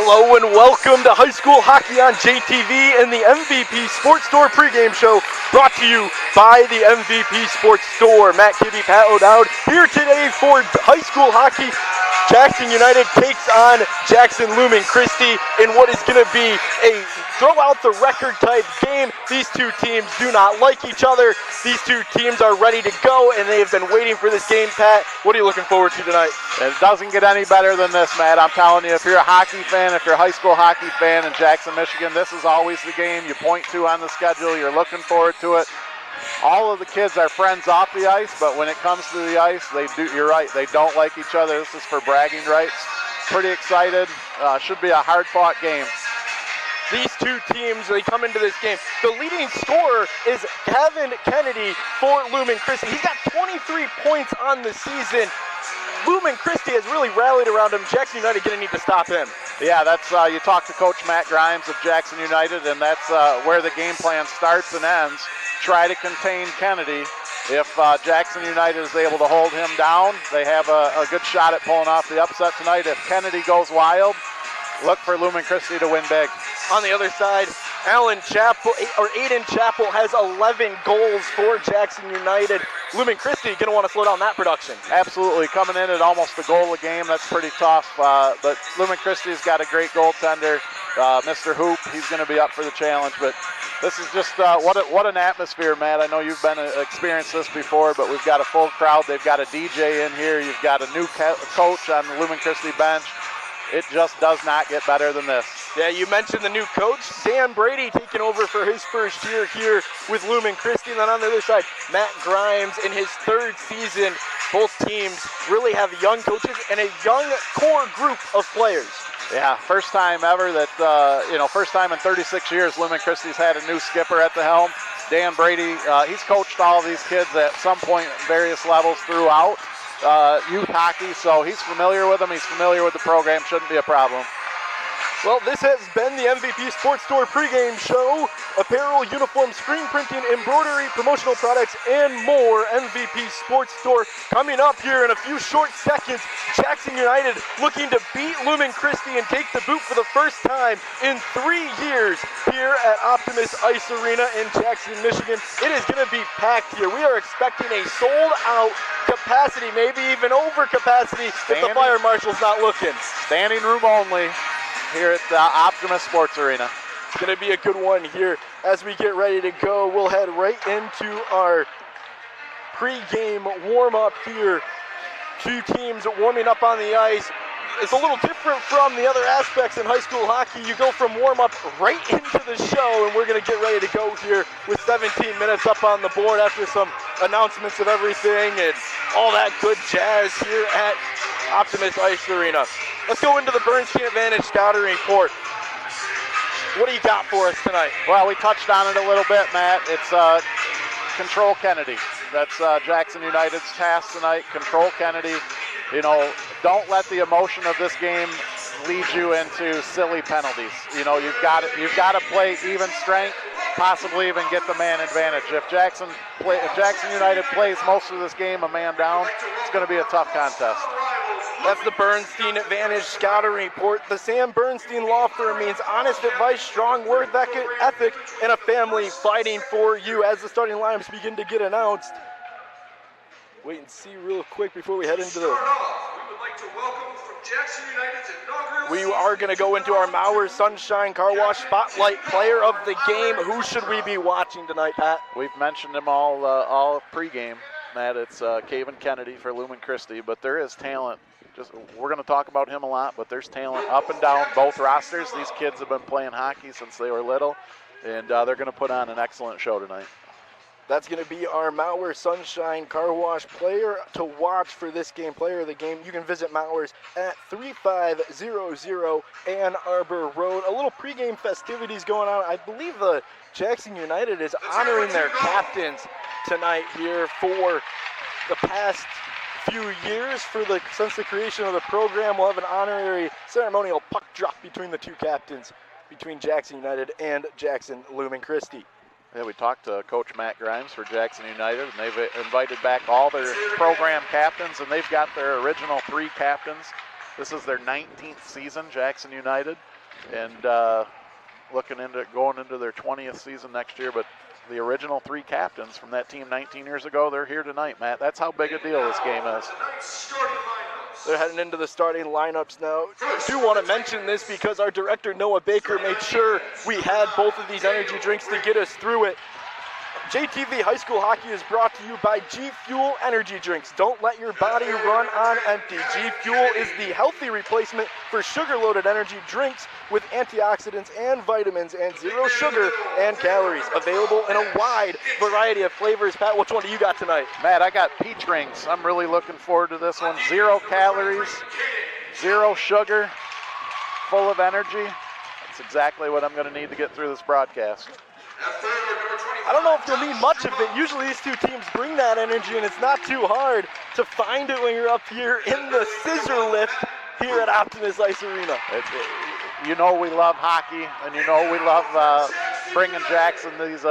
Hello and welcome to High School Hockey on JTV and the MVP Sports Store pregame show brought to you by the MVP Sports Store. Matt Kibbe, Pat O'Dowd here today for high school hockey. Jackson United takes on Jackson Lumen Christi in what is going to be a throw out the record type game. These two teams do not like each other. These two teams are ready to go and they have been waiting for this game. Pat, what are you looking forward to tonight? It doesn't get any better than this, Matt. I'm telling you, if you're a hockey fan, if you're a high school hockey fan in Jackson, Michigan, this is always the game you point to on the schedule. You're looking forward to it. All of the kids are friends off the ice, but when it comes to the ice, you're right, they don't like each other. This is for bragging rights. Pretty excited. Should be a hard-fought game. These two teams, they come into this game. The leading scorer is Kavin Kennedy for Lumen Christi. He's got 23 points on the season. Lumen Christi has really rallied around him. Jackson United going to need to stop him. Yeah, that's you talk to Coach Matt Grimes of Jackson United, and that's where the game plan starts and ends. Try to contain Kennedy. If Jackson United is able to hold him down, they have a good shot at pulling off the upset tonight. If Kennedy goes wild, look for Lumen Christi to win big. On the other side, Aiden Chappell has 11 goals for Jackson United. Lumen Christi going to want to slow down that production. Absolutely, coming in at almost a goal a game, that's pretty tough. But Lumen Christi's got a great goaltender, Mr. Hoop. He's going to be up for the challenge. But this is just what an atmosphere, Matt. I know you've been experienced this before, but we've got a full crowd. They've got a DJ in here. You've got a new coach on the Lumen Christi bench. It just does not get better than this. Yeah, you mentioned the new coach, Dan Brady, taking over for his first year here with Lumen Christi. And then on the other side, Matt Grimes in his third season. Both teams really have young coaches and a young core group of players. Yeah, first time ever that, first time in 36 years Lumen Christi's had a new skipper at the helm. Dan Brady, he's coached all of these kids at some point at various levels throughout youth hockey, so he's familiar with them. He's familiar with the program. Shouldn't be a problem. Well, this has been the MVP Sports Store pregame show. Apparel, uniform, screen printing, embroidery, promotional products, and more. MVP Sports Store coming up here in a few short seconds. Jackson United looking to beat Lumen Christi and take the boot for the first time in 3 years here at Optimus Ice Arena in Jackson, Michigan. It is going to be packed here. We are expecting a sold-out capacity, maybe even over capacity if the fire marshal's not looking. Standing room only here at the Optimus Sports Arena. It's going to be a good one here as we get ready to go. We'll head right into our pre-game warm-up here. Two teams warming up on the ice. It's a little different from the other aspects in high school hockey. You go from warm-up right into the show, and we're going to get ready to go here with 17 minutes up on the board after some announcements of everything and all that good jazz here at Optimus Ice Arena. Let's go into the Bernstein Advantage scouting report. What do you got for us tonight? Well, we touched on it a little bit, Matt. It's control Kennedy. That's Jackson United's task tonight. Control Kennedy. Don't let the emotion of this game lead you into silly penalties. You've got to play even strength, possibly even get the man advantage. If Jackson United plays most of this game a man down, it's going to be a tough contest. That's the Bernstein Advantage scouting report. The Sam Bernstein Law Firm means honest advice, strong work ethic, and a family fighting for you. As the starting lineups begin to get announced, wait and see real quick before we head into the... We are going to go into our Mauer Sunshine Car Wash Spotlight Player of the Game. Who should we be watching tonight, Pat? We've mentioned them all pregame, Matt. It's Kavin Kennedy for Lumen Christi, but there is talent. We're going to talk about him a lot, but there's talent up and down both rosters. These kids have been playing hockey since they were little, and they're going to put on an excellent show tonight. That's going to be our Mauer Sunshine Car Wash player to watch for this game, player of the game. You can visit Mauer's at 3500 Ann Arbor Road. A little pregame festivities going on. I believe the Jackson United is honoring their captains tonight here for the past few years. Since the creation of the program, we'll have an honorary ceremonial puck drop between the two captains, between Jackson United and Jackson Lumen Christi. Yeah, we talked to Coach Matt Grimes for Jackson United, and they've invited back all their program captains, and they've got their original 3 captains. This is their 19th season, Jackson United. and looking into going into their 20th season next year. But the original 3 captains from that team 19 years ago, they're here tonight, Matt. That's how big a deal this game is. They're heading into the starting lineups now. I do want to mention this because our director, Noah Baker, made sure we had both of these energy drinks to get us through it. JTV High School Hockey is brought to you by G Fuel Energy Drinks. Don't let your body run on empty. G Fuel is the healthy replacement for sugar-loaded energy drinks with antioxidants and vitamins and 0 sugar and calories. Available in a wide variety of flavors. Pat, which one do you got tonight? Matt, I got peach rings. I'm really looking forward to this one. 0 calories, 0 sugar, full of energy. That's exactly what I'm going to need to get through this broadcast. I don't know if you'll need much of it. Usually these two teams bring that energy, and it's not too hard to find it when you're up here in the scissor lift here at Optimus Ice Arena. You know we love hockey, and you know we love bringing Jackson these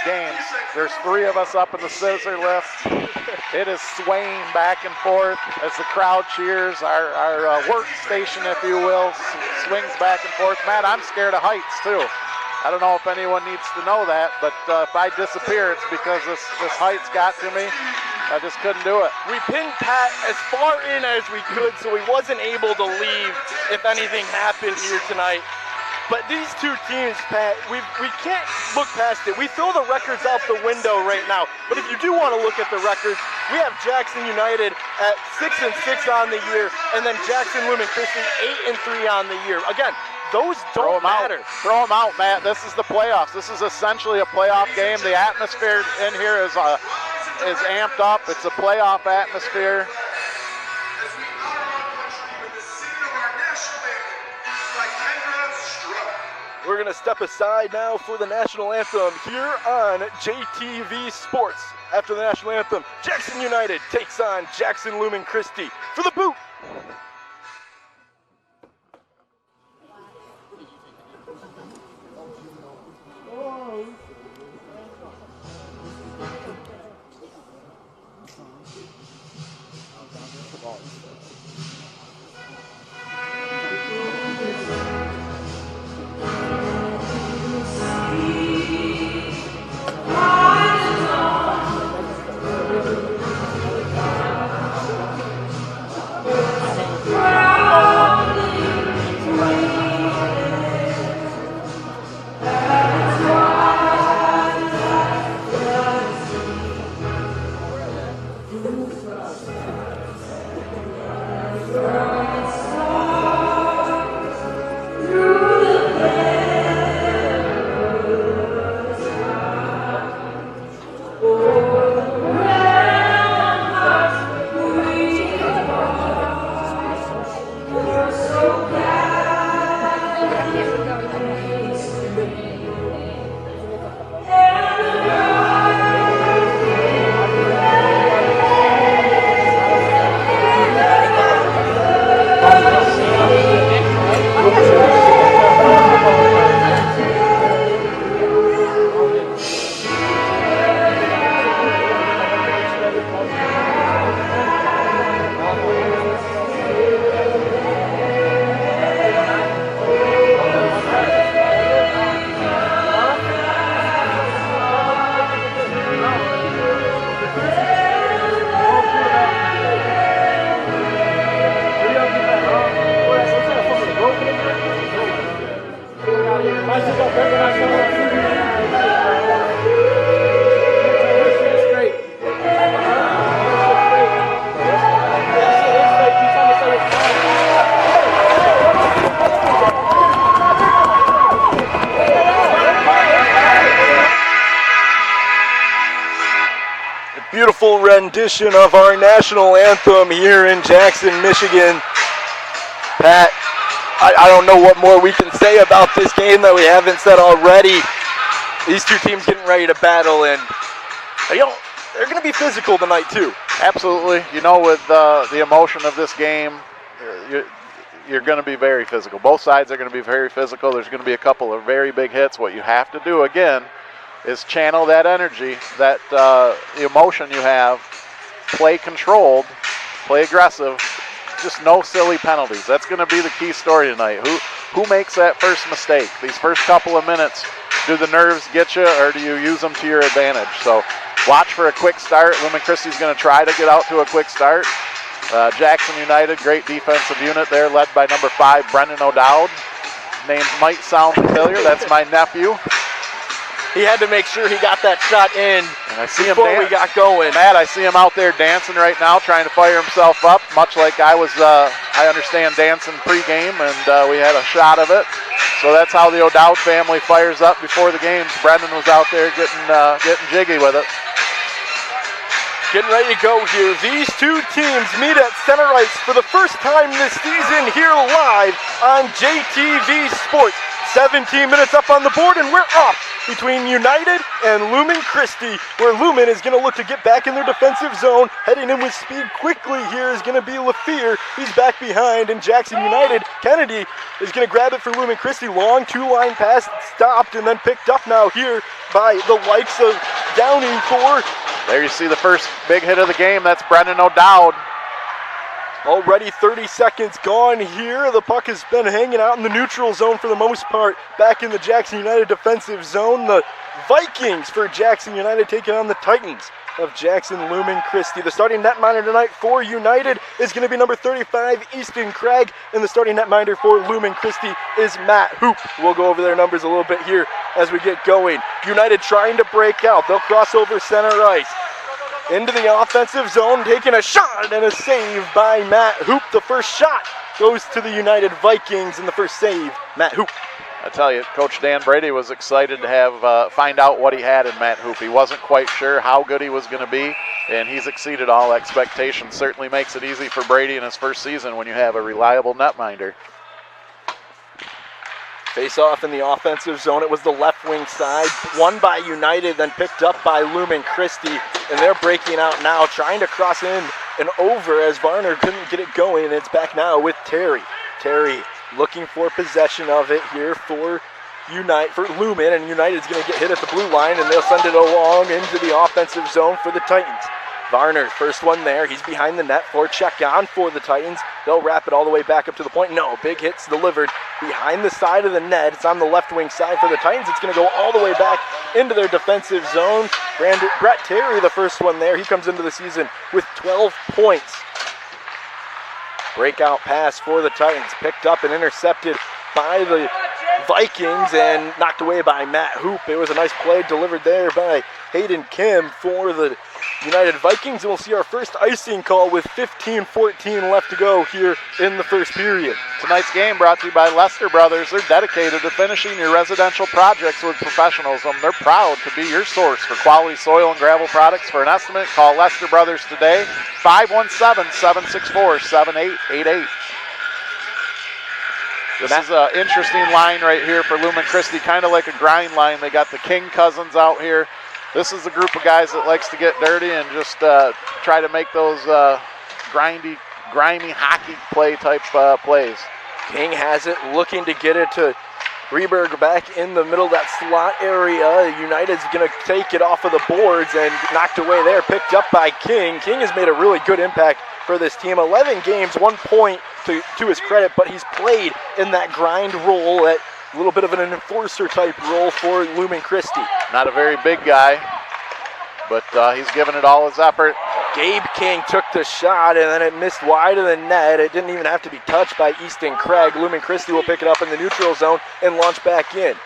games. There's 3 of us up in the scissor lift. It is swaying back and forth as the crowd cheers. Our workstation, if you will, swings back and forth. Matt, I'm scared of heights, too. I don't know if anyone needs to know that, but if I disappear, it's because this height's got to me. I just couldn't do it. We pinned Pat as far in as we could, so he wasn't able to leave if anything happened here tonight. But these two teams, Pat, we can't look past it. We throw the records out the window right now. But if you do want to look at the records, we have Jackson United at 6-6 on the year, and then Jackson Lumen Christi 8-3 on the year. Again, those don't matter. Throw them out, Matt. This is the playoffs. This is essentially a playoff game. The atmosphere in here is amped up. It's a playoff atmosphere. We're going to step aside now for the national anthem here on JTV Sports. After the national anthem, Jackson United takes on Jackson Lumen Christi for the boot. Beautiful rendition of our national anthem here in Jackson, Michigan. Pat, I don't know what more we can say about this game that we haven't said already. These two teams getting ready to battle, and they're going to be physical tonight too. Absolutely. You know, with the emotion of this game, you're going to be very physical. Both sides are going to be very physical. There's going to be a couple of very big hits. What you have to do, again, is channel that energy, that emotion you have, play controlled, play aggressive, just no silly penalties. That's going to be the key story tonight. who makes that first mistake? These first couple of minutes, do the nerves get you, or do you use them to your advantage? So watch for a quick start. Lumen Christi's going to try to get out to a quick start. Jackson United, great defensive unit there, led by number 5, Brendan O'Dowd. Names might sound familiar. That's my nephew. He had to make sure he got that shot in And I see him before we got going. Matt, I see him out there dancing right now, trying to fire himself up, much like I was, I understand, dancing pregame, and we had a shot of it. So that's how the O'Dowd family fires up before the games. Brendan was out there getting jiggy with it. Getting ready to go here. These two teams meet at center ice for the first time this season here live on JTV Sports. 17 minutes up on the board, and we're off between United and Lumen Christi, where Lumen is going to look to get back in their defensive zone. Heading in with speed quickly here is going to be Lefere. He's back behind, and Jackson United, Kennedy, is going to grab it for Lumen Christi. Long two-line pass, stopped, and then picked up now here by the likes of Downing for. There you see the first big hit of the game. That's Brendan O'Dowd. Already 30 seconds gone here. The puck has been hanging out in the neutral zone for the most part. Back in the Jackson United defensive zone. The Vikings for Jackson United taking on the Titans of Jackson Lumen Christi. The starting netminder tonight for United is going to be number 35, Easton Craig. And the starting netminder for Lumen Christi is Matt Hoop. We'll go over their numbers a little bit here as we get going. United trying to break out. They'll cross over center ice. Into the offensive zone, taking a shot and a save by Matt Hoop. The first shot goes to the United Vikings, and the first save, Matt Hoop. I tell you, Coach Dan Brady was excited to have find out what he had in Matt Hoop. He wasn't quite sure how good he was going to be, and he's exceeded all expectations. Certainly makes it easy for Brady in his first season when you have a reliable netminder. Face off in the offensive zone. It was the left wing side, won by United, then picked up by Lumen Christi, and they're breaking out now, trying to cross in and over as Varner couldn't get it going, and it's back now with Terry. Terry looking for possession of it here for Lumen, and United's going to get hit at the blue line, and they'll send it along into the offensive zone for the Titans. Varner, first one there. He's behind the net. Forecheck on for the Titans. They'll wrap it all the way back up to the point. No, big hits delivered behind the side of the net. It's on the left wing side for the Titans. It's going to go all the way back into their defensive zone. Brett Terry, the first one there. He comes into the season with 12 points. Breakout pass for the Titans. Picked up and intercepted by the Vikings and knocked away by Matt Hoop. It was a nice play delivered there by Caiden Kelly for the United Vikings, and we'll see our first icing call with 15-14 left to go here in the first period. Tonight's game brought to you by Lester Brothers. They're dedicated to finishing your residential projects with professionalism. They're proud to be your source for quality soil and gravel products. For an estimate, call Lester Brothers today, 517-764-7888. This is an interesting line right here for Lumen Christi, kind of like a grind line. They got the King cousins out here. This is the group of guys that likes to get dirty and just try to make those grimy hockey play type plays. King has it, looking to get it to Rehberg back in the middle of that slot area. United's going to take it off of the boards and knocked away there, picked up by King. King has made a really good impact for this team. 11 games, 1 point to his credit, but he's played in that grind role at a little bit of an enforcer type role for Lumen Christi. Not a very big guy, but he's given it all his effort. Gabe King took the shot, and then it missed wide of the net. It didn't even have to be touched by Easton Craig. Lumen Christi will pick it up in the neutral zone and launch back in.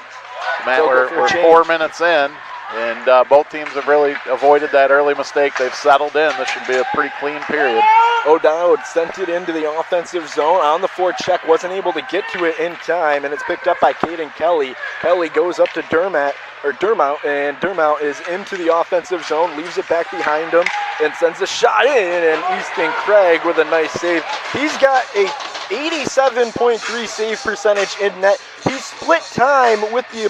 Matt, we're 4 minutes in, and both teams have really avoided that early mistake. They've settled in. This should be a pretty clean period. O'Dowd sent it into the offensive zone on the forecheck, wasn't able to get to it in time, and it's picked up by Caiden Kelly. Kelly goes up to Dermott, and Dermott is into the offensive zone, leaves it back behind him, and sends a shot in, and Easton Craig with a nice save. He's got a 87.3 save percentage in net. He split time with the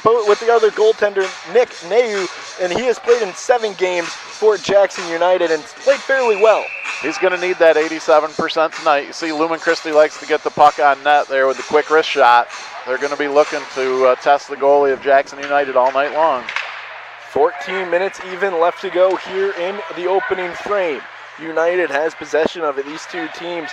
other goaltender, Nick Neu, and he has played in 7 games for Jackson United and played fairly well. He's going to need that 87% tonight. You see Lumen Christi likes to get the puck on net there with the quick wrist shot. They're going to be looking to test the goalie of Jackson United all night long. 14 minutes even left to go here in the opening frame. United has possession of it. These two teams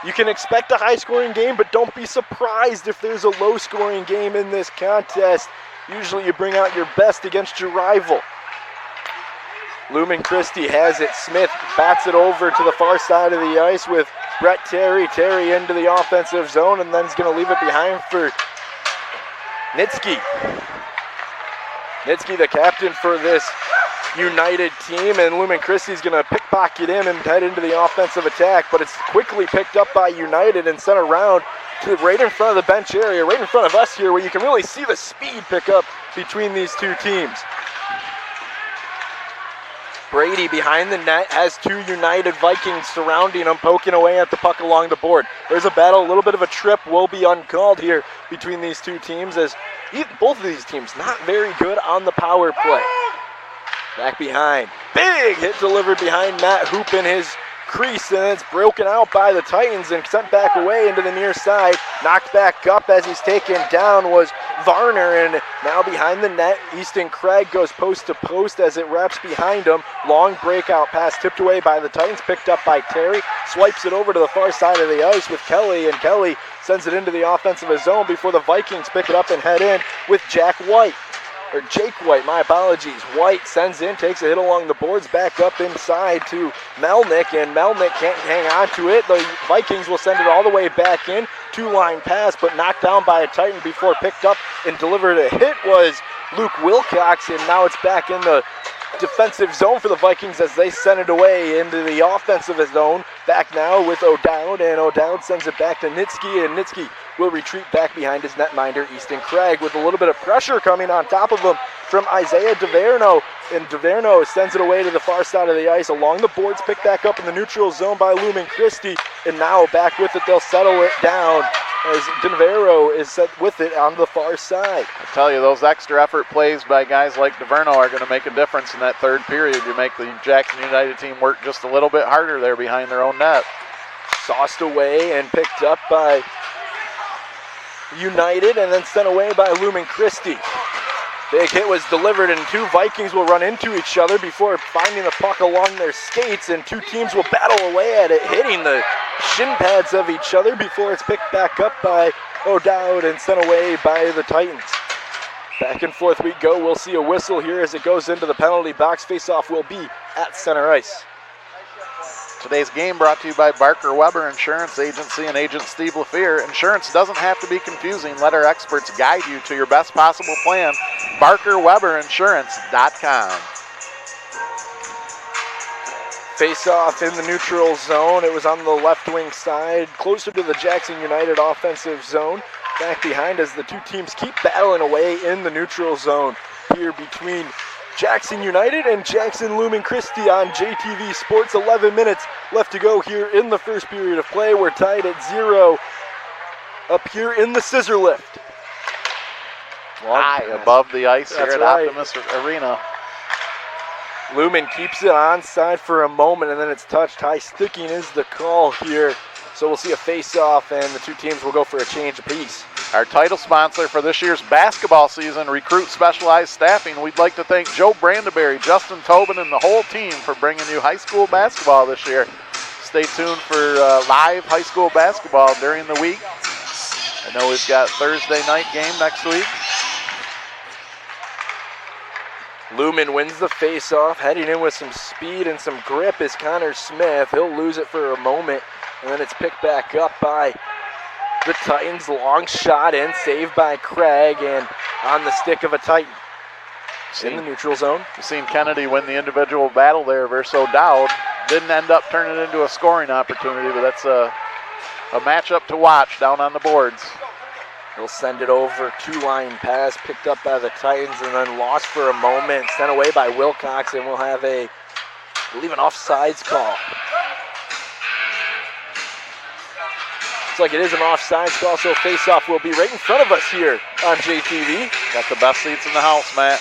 You can expect a high-scoring game, but don't be surprised if there's a low-scoring game in this contest. Usually you bring out your best against your rival. Lumen Christi has it. Smith bats it over to the far side of the ice with Brett Terry. Terry into the offensive zone, and then he's going to leave it behind for Nitsky. Nitsky, the captain for this United team, and Lumen Christi's going to pickpocket him and head into the offensive attack, but it's quickly picked up by United and sent around to right in front of the bench area, right in front of us here, where you can really see the speed pick up between these two teams. Brady behind the net has two United Vikings surrounding him, poking away at the puck along the board. There's a battle, a little bit of a trip will be uncalled here between these two teams, as both of these teams not very good on the power play. Back behind. Big hit delivered behind Matt Hoop in his crease, and it's broken out by the Titans and sent back away into the near side. Knocked back up as he's taken down was Varner, and now behind the net, Easton Craig goes post to post as it wraps behind him. Long breakout pass tipped away by the Titans, picked up by Terry. Swipes it over to the far side of the ice with Kelly, and Kelly sends it into the offensive zone before the Vikings pick it up and head in with Jake White, my apologies. White sends in, takes a hit along the boards, back up inside to Melnick, and Melnick can't hang on to it. The Vikings will send it all the way back in. Two-line pass, but knocked down by a Titan before picked up and delivered a hit was Luke Wilcox, and now it's back in the defensive zone for the Vikings as they send it away into the offensive zone. Back now with O'Dowd, and O'Dowd sends it back to Nitsky, and Nitsky will retreat back behind his netminder, Easton Craig, with a little bit of pressure coming on top of him from Isaiah Dinverno, and Dinverno sends it away to the far side of the ice along the boards, picked back up in the neutral zone by Lumen Christi, and now back with it, they'll settle it down as Dinverno is set with it on the far side. I tell you, those extra effort plays by guys like Dinverno are going to make a difference in that third period. You make the Jackson United team work just a little bit harder there behind their own net. Sauced away and picked up by United and then sent away by Lumen Christi. Big hit was delivered, and two Vikings will run into each other before finding the puck along their skates, and two teams will battle away at it, hitting the shin pads of each other before it's picked back up by O'Dowd and sent away by the Titans. Back and forth we go. We'll see a whistle here as it goes into the penalty box. Face-off will be at center ice. Today's game brought to you by Barker Weber Insurance Agency and Agent Steve Lefere. Insurance doesn't have to be confusing. Let our experts guide you to your best possible plan. BarkerWeberInsurance.com. Face-off in the neutral zone. It was on the left wing side, closer to the Jackson United offensive zone. Back behind as the two teams keep battling away in the neutral zone here between Jackson United and Jackson Lumen Christi on JTV Sports. 11 minutes left to go here in the first period of play. We're tied at 0 up here in the scissor lift. High above the ice here at Optimus Arena. Lumen keeps it onside for a moment, and then it's touched. High sticking is the call here. So we'll see a face-off, and the two teams will go for a change apiece. Our title sponsor for this year's basketball season, Recruit Specialized Staffing. We'd like to thank Joe Brandenberry, Justin Tobin, and the whole team for bringing you high school basketball this year. Stay tuned for live high school basketball during the week. I know we've got Thursday night game next week. Lumen wins the face-off, heading in with some speed and some grip is Conor Smith. He'll lose it for a moment, and then it's picked back up by the Titans. Long shot in, saved by Craig, and on the stick of a Titan. In the neutral zone. You've seen Kennedy win the individual battle there versus O'Dowd. Didn't end up turning it into a scoring opportunity, but that's a matchup to watch down on the boards. He'll send it over, two-line pass, picked up by the Titans, and then lost for a moment, sent away by Wilcox, and we'll have I believe an offsides call. Looks like it is an offsides call, so face-off will be right in front of us here on JTV. Got the best seats in the house, Matt.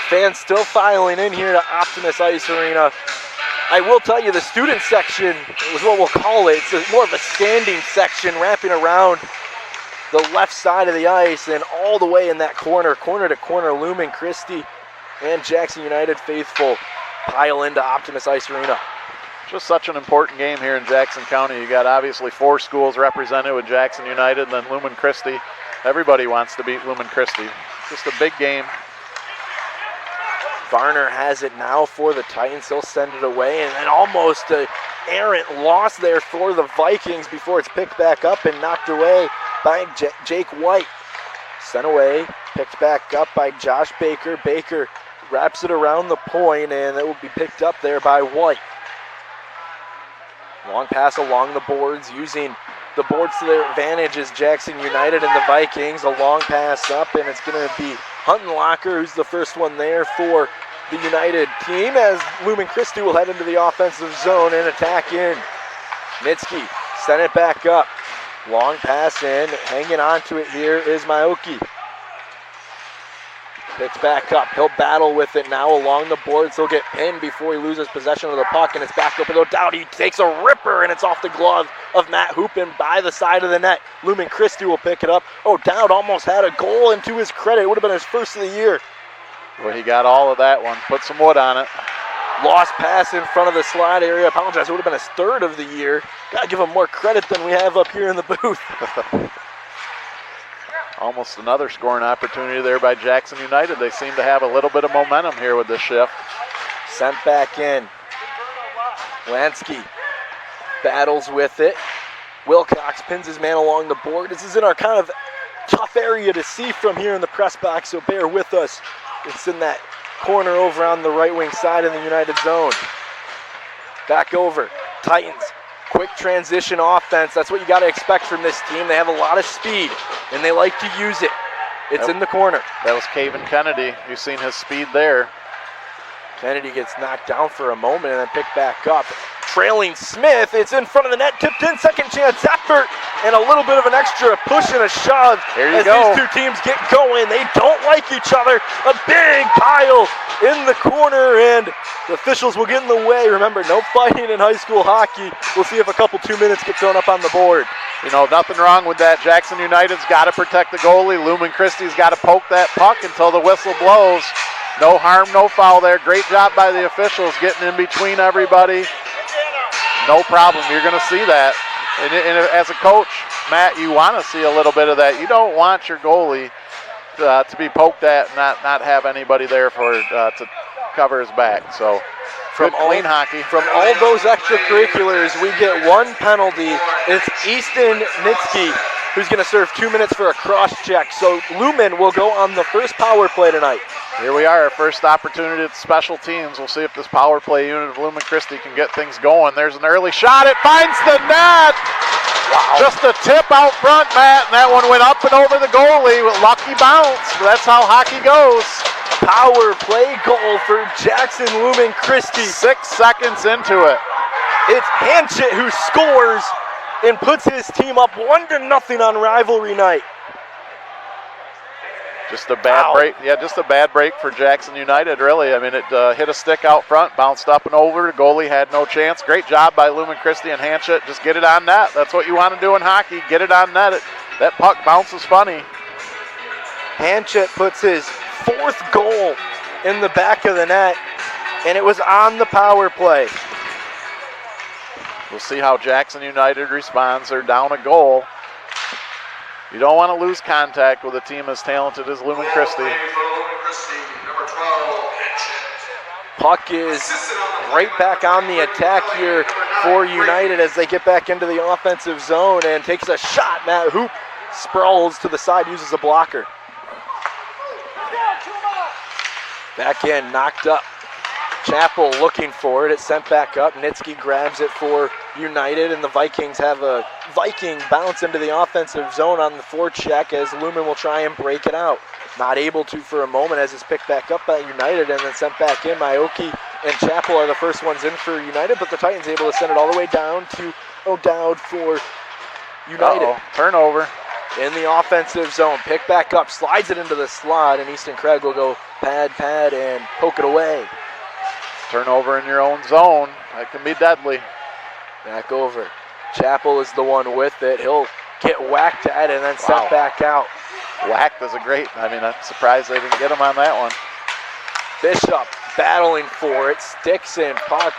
Fans still filing in here to Optimus Ice Arena. I will tell you, the student section is what we'll call it. It's more of a standing section wrapping around the left side of the ice and all the way in that corner to corner. Lumen Christi and Jackson United faithful pile into Optimus Ice Arena. Just such an important game here in Jackson County. You got obviously 4 schools represented with Jackson United, and then Lumen Christi. Everybody wants to beat Lumen Christi. Just a big game. Varner has it now for the Titans. He'll send it away, and then almost an errant loss there for the Vikings before it's picked back up and knocked away by Jake White. Sent away, picked back up by Josh Baker. Baker wraps it around the point, and it will be picked up there by White. Long pass along the boards, using the boards to their advantage is Jackson United and the Vikings. A long pass up, and it's going to be Huttenlocker who's the first one there for the United team, as Lumen Christi will head into the offensive zone and attack in. Nitsky sent it back up. Long pass in, hanging on to it here is Maoki. Picks back up, he'll battle with it now along the boards. He'll get pinned before he loses possession of the puck, and it's back up with O'Dowd. He takes a ripper, and it's off the glove of Matt Hoopin by the side of the net. Lumen Christi will pick it up. O'Dowd almost had a goal, and to his credit, it would have been his first of the year. Well, he got all of that one. Put some wood on it. Lost pass in front of the slide area. I apologize, it would have been his third of the year. Got to give him more credit than we have up here in the booth. Almost another scoring opportunity there by Jackson United. They seem to have a little bit of momentum here with this shift. Sent back in. Lansky battles with it. Wilcox pins his man along the board. This is in our kind of tough area to see from here in the press box, so bear with us. It's in that corner over on the right wing side in the United zone. Back over. Titans. Quick transition offense. That's what you got to expect from this team. They have a lot of speed, and they like to use it. It's in the corner. That was Kavin Kennedy. You've seen his speed there. Kennedy gets knocked down for a moment and then picked back up. Trailing Smith, it's in front of the net, tipped in, second chance effort, and a little bit of an extra push and a shove. There you as go. These two teams get going. They don't like each other. A big pile in the corner, and the officials will get in the way. Remember, no fighting in high school hockey. We'll see if a couple 2 minutes get thrown up on the board. You know, nothing wrong with that. Jackson United's got to protect the goalie. Lumen Christi's got to poke that puck until the whistle blows. No harm, no foul there. Great job by the officials getting in between everybody. No problem. You're going to see that. And as a coach, Matt, you want to see a little bit of that. You don't want your goalie to be poked at and not have anybody there for to cover his back. So From clean hockey. From all those extracurriculars, we get one penalty. It's Easton Nitsky who's going to serve 2 minutes for a cross check. So Lumen will go on the first power play tonight. Here we are, our first opportunity at special teams. We'll see if this power play unit of Lumen Christi can get things going. There's an early shot. It finds the net. Wow. Just a tip out front, Matt, and that one went up and over the goalie with lucky bounce. That's how hockey goes. Power play goal for Jackson Lumen Christi. 6 seconds into it. It's Hanchett who scores and puts his team up 1-0 on rivalry night. Just a bad break. Yeah, just a bad break for Jackson United, really. I mean, it hit a stick out front, bounced up and over. The goalie had no chance. Great job by Lumen Christi and Hanchett. Just get it on net. That's what you want to do in hockey. Get it on net. That puck bounces funny. Hanchett puts his 4th goal in the back of the net, and it was on the power play. We'll see how Jackson United responds. They're down a goal. You don't want to lose contact with a team as talented as Lumen Christi. Puck is right back on the attack here for United as they get back into the offensive zone and takes a shot. Matt Hoop sprawls to the side, uses a blocker. Back in, knocked up. Chappell looking for it. It's sent back up. Nitsky grabs it for United, and the Vikings have a Viking bounce into the offensive zone on the forecheck as Lumen will try and break it out. Not able to for a moment as it's picked back up by United and then sent back in. Maoki and Chappell are the first ones in for United, but the Titans able to send it all the way down to O'Dowd for United. Turnover. In the offensive zone, pick back up, slides it into the slot, and Easton Craig will go pad, and poke it away. Turnover in your own zone. That can be deadly. Back over. Chappell is the one with it. He'll get whacked at and then sent back out. Whacked is a great, I'm surprised they didn't get him on that one. Bishop battling for it, sticks in, puck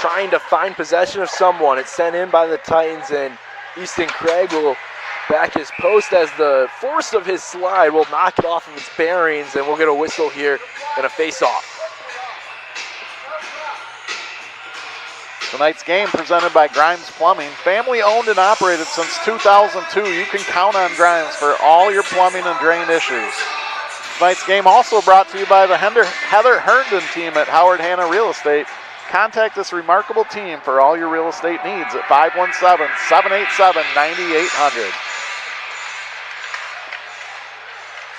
trying to find possession of someone. It's sent in by the Titans, and Easton Craig will back his post as the force of his slide will knock it off of its bearings, and we'll get a whistle here and a face-off. Tonight's game presented by Grimes Plumbing. Family owned and operated since 2002. You can count on Grimes for all your plumbing and drain issues. Tonight's game also brought to you by the Heather Herndon team at Howard Hanna Real Estate. Contact this remarkable team for all your real estate needs at 517-787-9800.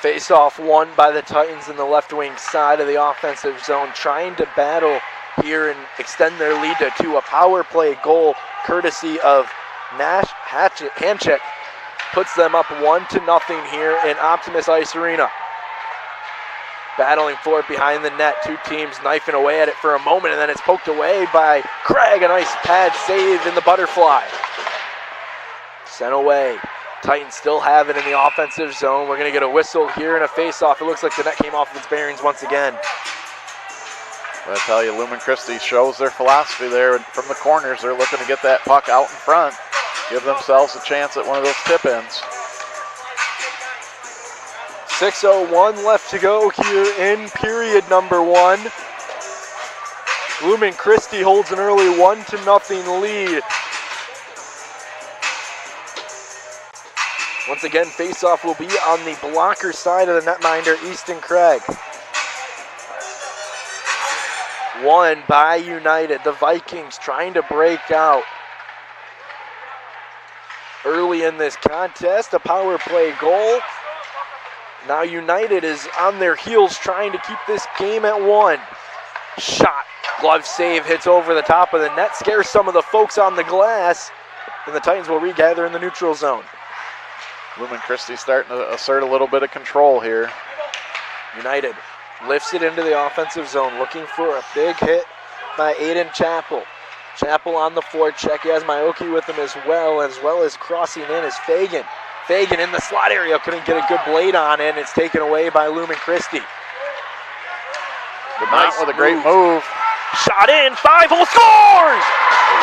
Face-off won by the Titans in the left wing side of the offensive zone, trying to battle here and extend their lead to a power play goal courtesy of Nash Hanchett. Puts them up 1-0 here in Optimus Ice Arena. Battling for it behind the net. Two teams knifing away at it for a moment, and then it's poked away by Craig. A nice pad save in the butterfly. Sent away. Titans still have it in the offensive zone. We're going to get a whistle here and a face-off. It looks like the net came off of its bearings once again. But I tell you, Lumen Christi shows their philosophy there. From the corners, they're looking to get that puck out in front, give themselves a chance at one of those tip-ins. 6:01 left to go here in period number 1. Lumen Christi holds an early 1-0 lead. Once again, face-off will be on the blocker side of the netminder, Easton Craig. Won by United. The Vikings trying to break out early in this contest. A power play goal. Now United is on their heels trying to keep this game at 1. Shot. Glove save hits over the top of the net. Scares some of the folks on the glass. And the Titans will regather in the neutral zone. Lumen Christi starting to assert a little bit of control here. United lifts it into the offensive zone, looking for a big hit by Aiden Chappell. Chappell on the forecheck. He has Maoki with him as well as crossing in is Fagan. Fagan in the slot area, couldn't get a good blade on it, and it's taken away by Lumen Christi. Nice with a great move. Shot in, 5-hole scores!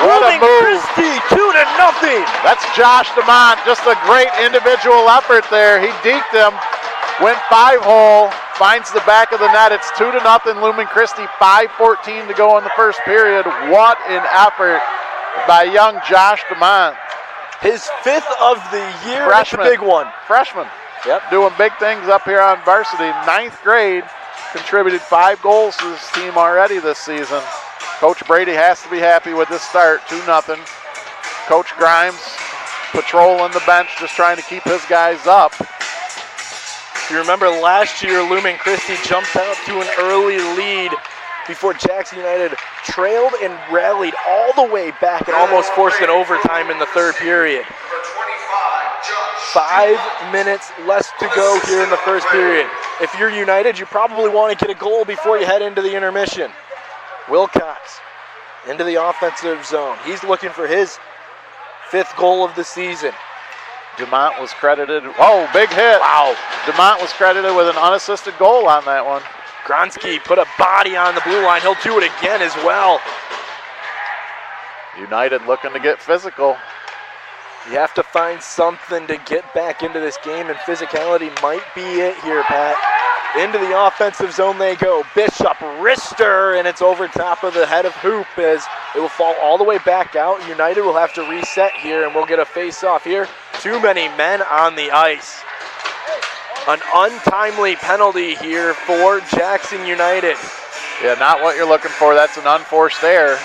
What a Lumen move. Christi, 2-0. That's Josh DeMont, just a great individual effort there. He deked him, went 5-hole, finds the back of the net. It's 2-0 Lumen Christi, 5:14 to go in the first period. What an effort by young Josh DeMont. His 5th of the year. Freshman. That's a big one. Freshman. Yep. Doing big things up here on varsity. 9th grade, contributed 5 goals to his team already this season. Coach Brady has to be happy with this start, 2-0. Coach Grimes patrolling the bench, just trying to keep his guys up. If you remember last year, Lumen Christi jumped out to an early lead before Jackson United trailed and rallied all the way back and almost forced an overtime in the 3rd period. 5 minutes less to go here in the 1st period. If you're United, you probably want to get a goal before you head into the intermission. Wilcox into the offensive zone. He's looking for his 5th goal of the season. DeMont was credited. Oh, big hit. Wow. DeMont was credited with an unassisted goal on that one. Gronsky put a body on the blue line. He'll do it again as well. United looking to get physical. You have to find something to get back into this game, and physicality might be it here, Pat. Into the offensive zone they go. Bishop, wrister, and it's over top of the head of hoop as it will fall all the way back out. United will have to reset here, and we'll get a face-off here. Too many men on the ice. An untimely penalty here for Jackson United. Yeah, not what you're looking for. That's an unforced error.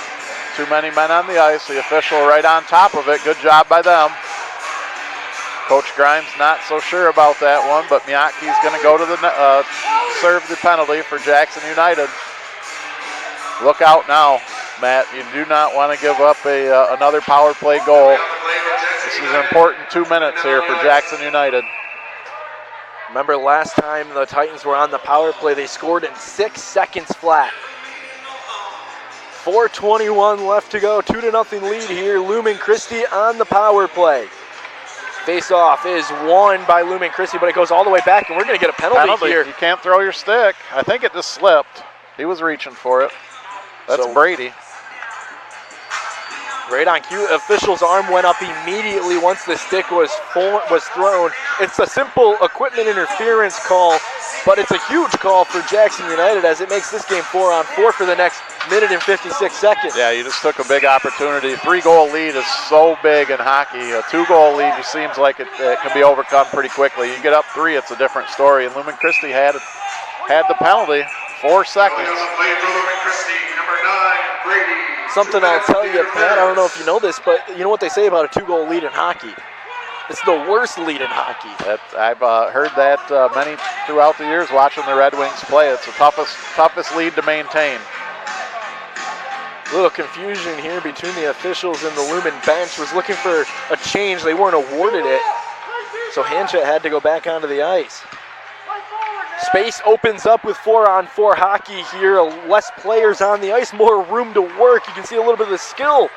Too many men on the ice. The official right on top of it. Good job by them. Coach Grimes not so sure about that one, but Miyake's going to go to the serve the penalty for Jackson United. Look out now, Matt. You do not want to give up another power play goal. This is an important 2 minutes here for Jackson United. Remember last time the Titans were on the power play, they scored in 6 seconds flat. 4:21 left to go, 2-0 lead here. Lumen Christi on the power play. Face-off is won by Lumen Christi, but it goes all the way back, and we're going to get a penalty here. You can't throw your stick. I think it just slipped. He was reaching for it. That's Brady. Right on cue. Official's arm went up immediately once the stick was thrown. It's a simple equipment interference call, but it's a huge call for Jackson United as it makes this game 4-on-4 for the next minute and 56 seconds. Yeah, you just took a big opportunity. 3-goal lead is so big in hockey. A 2-goal lead just seems like it can be overcome pretty quickly. You get up 3, it's a different story. And Lumen Christi had the penalty. 4 seconds. Something I'll tell you, Pat, I don't know if you know this, but you know what they say about a 2-goal lead in hockey? It's the worst lead in hockey. I've heard that many throughout the years watching the Red Wings play. It's the toughest lead to maintain. A little confusion here between the officials and the Lumen bench. Was looking for a change. They weren't awarded it, so Hanchett had to go back onto the ice. Space opens up with 4-on-4 hockey here. Less players on the ice, more room to work. You can see a little bit of the skill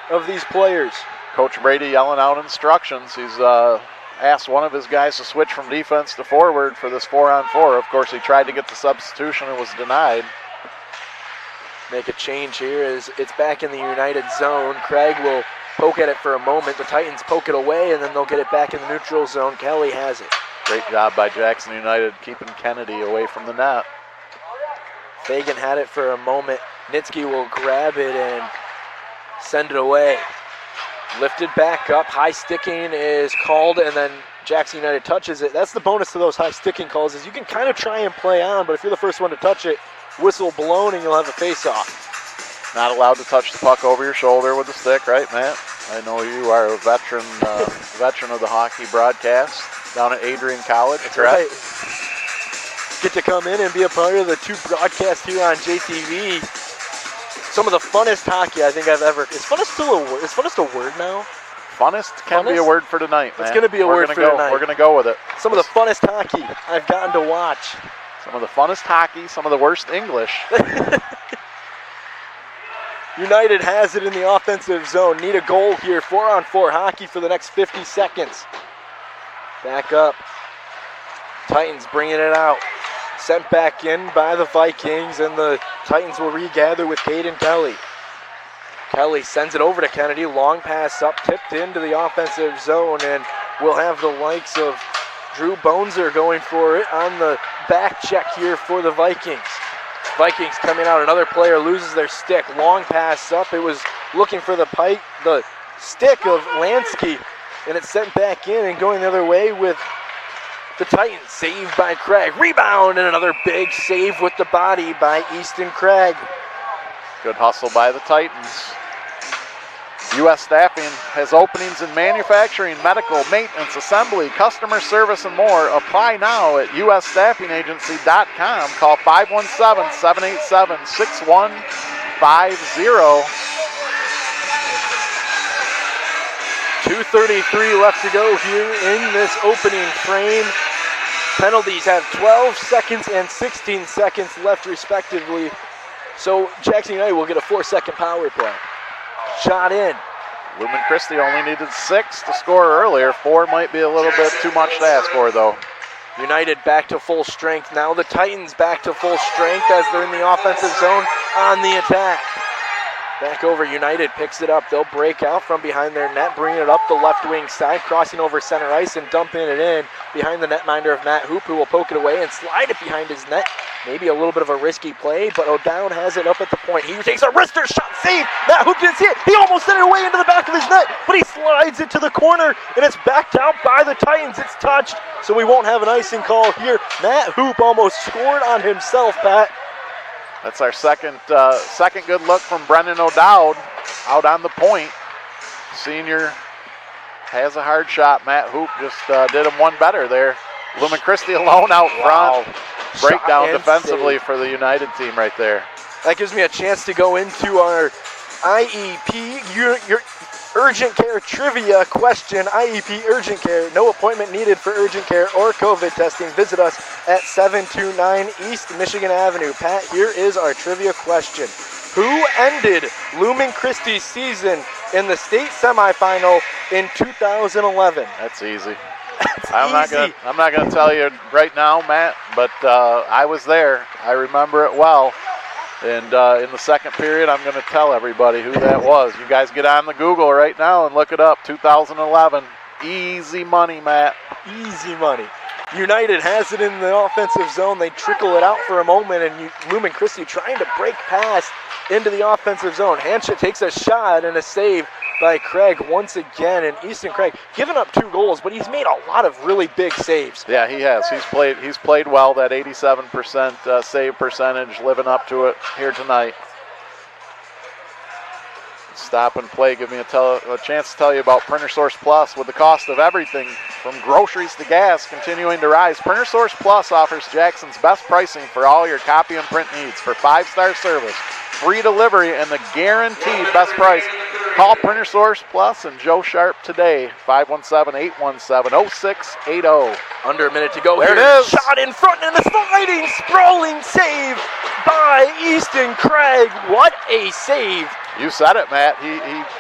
of these players. Coach Brady yelling out instructions. He's asked one of his guys to switch from defense to forward for this 4-on-4. Of course, he tried to get the substitution and was denied. Make a change here as it's back in the United zone. Craig will poke at it for a moment. The Titans poke it away, and then they'll get it back in the neutral zone. Kelly has it. Great job by Jackson United keeping Kennedy away from the net. Fagan had it for a moment. Nitsky will grab it and send it away. Lifted back up. High sticking is called, and then Jackson United touches it. That's the bonus to those high sticking calls is you can kind of try and play on, but if you're the first one to touch it, whistle blown and you'll have a face-off. Not allowed to touch the puck over your shoulder with the stick, right, Matt? I know you are a veteran of the hockey broadcast down at Adrian College. That's right. Get to come in and be a part of the 2 broadcasts here on JTV. Some of the funnest hockey I think I've ever. Is funnest still a word? Is funnest a word now? Funnest can be a word for tonight, man. It's going to be a word for tonight. We're going to go with it. Some of the funnest hockey I've gotten to watch. Some of the funnest hockey, some of the worst English. United has it in the offensive zone. Need a goal here. 4-on-4 hockey for the next 50 seconds. Back up. Titans bringing it out. Sent back in by the Vikings, and the Titans will regather with Caiden Kelly. Kelly sends it over to Kennedy. Long pass up, tipped into the offensive zone, and we'll have the likes of Drew Bonzer going for it on the back check here for the Vikings. Vikings coming out. Another player loses their stick. Long pass up. It was looking for the stick of Lansky, and it's sent back in and going the other way with the Titans. Saved by Craig. Rebound, and another big save with the body by Easton Craig. Good hustle by the Titans. U.S. Staffing has openings in manufacturing, medical, maintenance, assembly, customer service, and more. Apply now at usstaffingagency.com. Call 517-787-6150. 2:33 left to go here in this opening frame. Penalties have 12 seconds and 16 seconds left respectively. So Jackson United will get a 4-second power play. Shot in. Lumen Christi only needed 6 to score earlier. 4 might be a little bit too much to ask for, though. United back to full strength. Now the Titans back to full strength as they're in the offensive zone on the attack. Back over, United picks it up. They'll break out from behind their net, bringing it up the left wing side, crossing over center ice and dumping it in behind the netminder of Matt Hoop, who will poke it away and slide it behind his net. Maybe a little bit of a risky play, but O'Down has it up at the point. He takes a wrister shot, save. Matt Hoop didn't see it. He almost sent it away into the back of his net, but he slides it to the corner, and it's backed out by the Titans. It's touched, so we won't have an icing call here. Matt Hoop almost scored on himself, Pat. That's our second good look from Brendan O'Dowd out on the point. Senior has a hard shot. Matt Hoop just did him one better there. Lumen Christi alone out front. Wow. Breakdown defensively for the United team right there. That gives me a chance to go into our IEP, your urgent care trivia question. IEP urgent care. No appointment needed for urgent care or COVID testing. Visit us at 729 East Michigan Avenue. Pat, here is our trivia question. Who ended Lumen Christi's season in the state semifinal in 2011? That's easy. I'm not gonna tell you right now, Matt, but I was there. I remember it well. And in the second period, I'm going to tell everybody who that was. You guys get on the Google right now and look it up. 2011. Easy money, Matt. Easy money. United has it in the offensive zone. They trickle it out for a moment, and Lumen Christi trying to break past into the offensive zone. Hanchett takes a shot and a save by Craig once again, and Easton Craig giving up 2 goals, but he's made a lot of really big saves. Yeah, he has. He's played well. That 87% save percentage, living up to it here tonight. Stop and play. Give me a chance to tell you about Printer Source Plus. With the cost of everything from groceries to gas continuing to rise, Printer Source Plus offers Jackson's best pricing for all your copy and print needs. For 5-star service, free delivery, and the guaranteed best price, call Printer Source Plus and Joe Sharp today. 517-817-0680. Under a minute to go. There here. it is. Shot in front and a sliding, sprawling save by Easton Craig. What a save. You said it, Matt.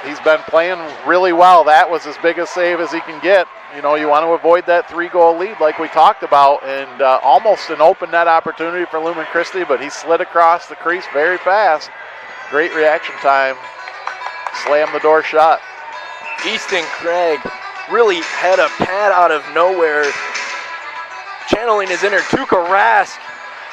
He's been playing really well. That was as big a save as he can get. You know, you want to avoid that 3-goal lead like we talked about, and almost an open net opportunity for Lumen Christi, but he slid across the crease very fast. Great reaction time. Slam the door shut. Easton Craig really had a pad out of nowhere, channeling his inner Tuukka Rask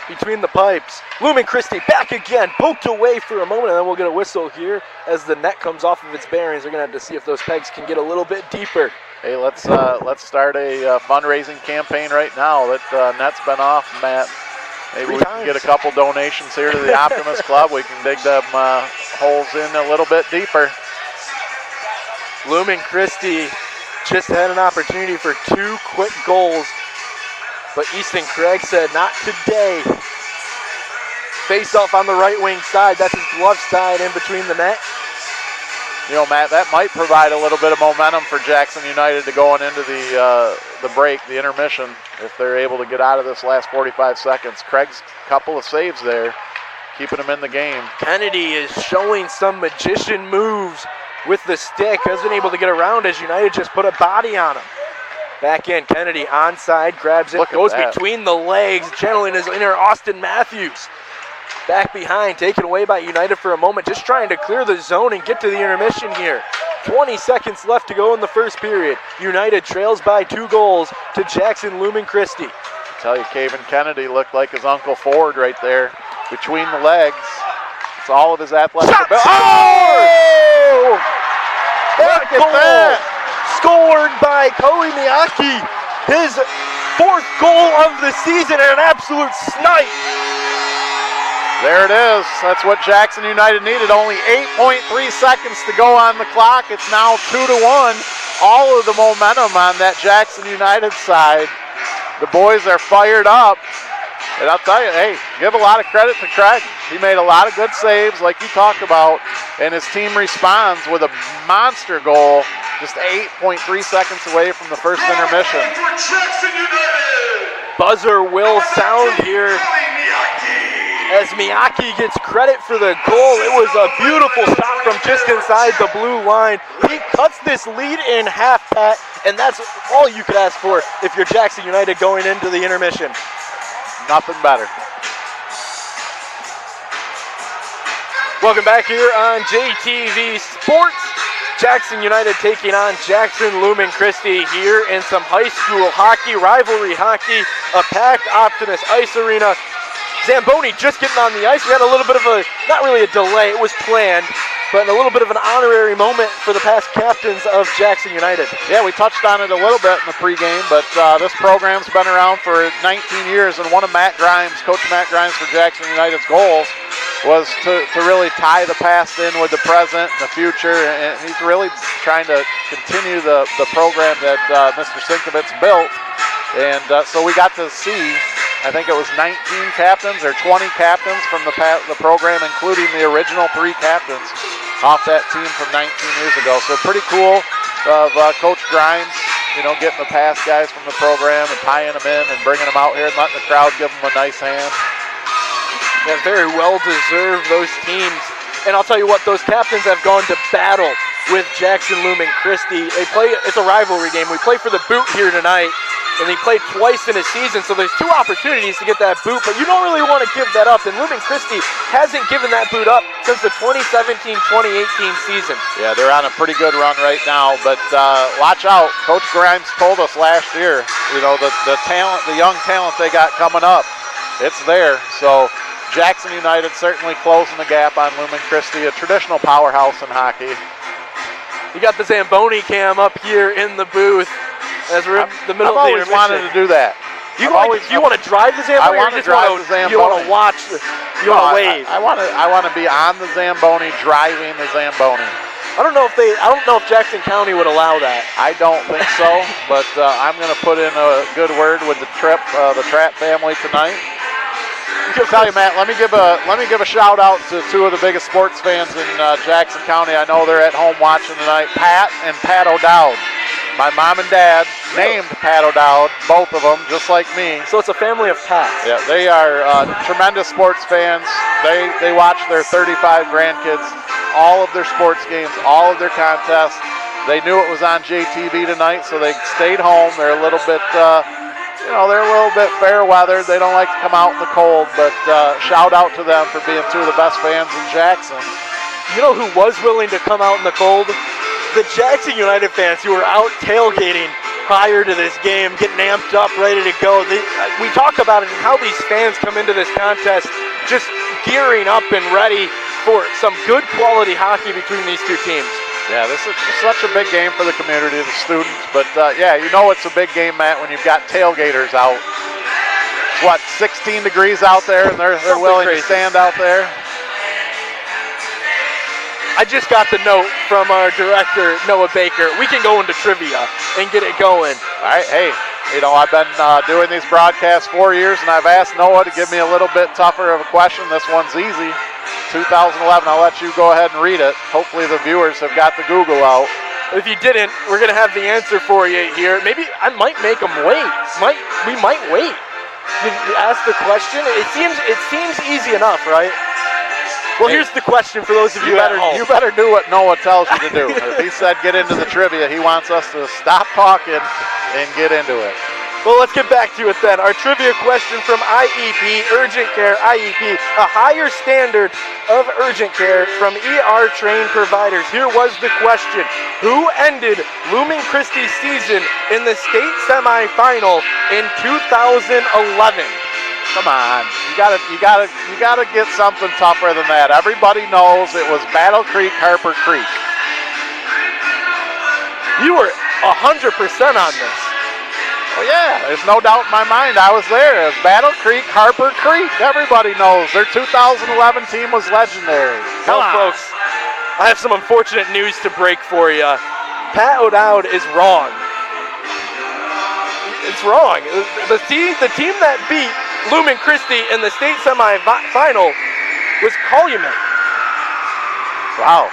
between the pipes. Lumen Christi back again, poked away for a moment, and then we'll get a whistle here as the net comes off of its bearings. They're going to have to see if those pegs can get a little bit deeper. Hey, let's start a fundraising campaign right now. That net's been off, Matt. Maybe we can get a couple donations here to the Optimist Club. We can dig them holes in a little bit deeper. Lumen Christi just had an opportunity for 2 quick goals, but Easton Craig said, not today. Face off on the right wing side. That's his glove side in between the net. You know, Matt, that might provide a little bit of momentum for Jackson United to going into the break, the intermission, if they're able to get out of this last 45 seconds. Craig's couple of saves there, keeping him in the game. Kennedy is showing some magician moves with the stick. Hasn't been able to get around as United just put a body on him. Back in, Kennedy onside, grabs it, goes between the legs, channeling his inner Austin Matthews. Back behind, taken away by United for a moment, just trying to clear the zone and get to the intermission here. 20 seconds left to go in the first period. United trails by 2 goals to Jackson Lumen Christi. I tell you, Kavin Kennedy looked like his Uncle Ford right there between the legs. It's all of his athletic ability. Oh! Look at that! Scored by Kohei Miyake. His 4th goal of the season and an absolute snipe. There it is. That's what Jackson United needed. Only 8.3 seconds to go on the clock. It's now 2-1. All of the momentum on that Jackson United side. The boys are fired up. And I'll tell you, hey, give a lot of credit to Craig. He made a lot of good saves like you talked about. And his team responds with a monster goal just 8.3 seconds away from the first intermission. Buzzer will sound here as Miyake gets credit for the goal. It was a beautiful shot from just inside the blue line. He cuts this lead in half, Pat, and that's all you could ask for if you're Jackson United going into the intermission. Nothing better. Welcome back here on JTV Sports. Jackson United taking on Jackson Lumen Christi here in some high school hockey, rivalry hockey, a packed Optimist Ice Arena. Zamboni just getting on the ice. We had a little bit of a, not really a delay, it was planned, but a little bit of an honorary moment for the past captains of Jackson United. Yeah, we touched on it a little bit in the pregame, but this program's been around for 19 years, and one of Coach Matt Grimes for Jackson United's goals was to really tie the past in with the present and the future, and he's really trying to continue the program that Mr. Sinkovitz built. And so we got to see, I think it was 19 captains or 20 captains from the program, including the original 3 captains off that team from 19 years ago. So pretty cool of Coach Grimes, you know, getting the past guys from the program and tying them in and bringing them out here and letting the crowd give them a nice hand. Yeah, very well deserved, those teams. And I'll tell you what, those captains have gone to battle with Jackson Lumen Christi. It's a rivalry game. We play for the boot here tonight. and he played twice in a season, so there's 2 opportunities to get that boot, but you don't really want to give that up, and Lumen Christi hasn't given that boot up since the 2017-2018 season. Yeah, they're on a pretty good run right now, but watch out. Coach Grimes told us last year, you know, the talent, the young talent they got coming up, it's there. So Jackson United certainly closing the gap on Lumen Christi, a traditional powerhouse in hockey. You got the Zamboni cam up here in the booth as we're in the middle of the intermission. I've always wanted to do that. You want to drive the Zamboni? I want to drive the Zamboni. You want to watch? You want to wave? I want to be on the Zamboni, driving the Zamboni. I don't know if Jackson County would allow that. I don't think so, but I'm going to put in a good word with the Trapp family tonight. I'll tell you, Matt, let me give a shout out to 2 of the biggest sports fans in Jackson County. I know they're at home watching tonight. Pat and Pat O'Dowd. My mom and dad named Pat O'Dowd, both of them, just like me. So it's a family of Pats. Yeah, they are tremendous sports fans. They watch their 35 grandkids, all of their sports games, all of their contests. They knew it was on JTV tonight, so they stayed home. They're a little bit, they're a little bit fair weather. They don't like to come out in the cold, but shout out to them for being 2 of the best fans in Jackson. You know who was willing to come out in the cold? The Jackson United fans who were out tailgating prior to this game, getting amped up, ready to go. We talk about it and how these fans come into this contest just gearing up and ready for some good quality hockey between these 2 teams. Yeah, this is such a big game for the community, the students. But, it's a big game, Matt, when you've got tailgaters out. What, 16 degrees out there, and they're willing to stand out there? I just got the note from our director, Noah Baker. We can go into trivia and get it going. All right, hey, I've been doing these broadcasts 4 years, and I've asked Noah to give me a little bit tougher of a question. This one's easy. 2011, I'll let you go ahead and read it. Hopefully the viewers have got the Google out. If you didn't, we're going to have the answer for you here. Maybe I might make them wait. We might wait. You ask the question. It seems easy enough, right? Well, here's the question for those of you at home. You better do what Noah tells you to do. If he said get into the trivia, he wants us to stop talking and get into it. Well, let's get back to it then. Our trivia question from IEP, Urgent Care IEP, a higher standard of urgent care from ER-trained providers. Here was the question. Who ended Lumen Christi's season in the state semifinal in 2011? Come on, you gotta get something tougher than that. Everybody knows it was Battle Creek, Harper Creek. You were 100% on this. Well, yeah, there's no doubt in my mind. I was there. It was Battle Creek, Harper Creek. Everybody knows their 2011 team was legendary. Well, folks, I have some unfortunate news to break for you. Pat O'Dowd is wrong. It's wrong. The team that beat Lumen Christi in the state semifinal was Calumet. Wow.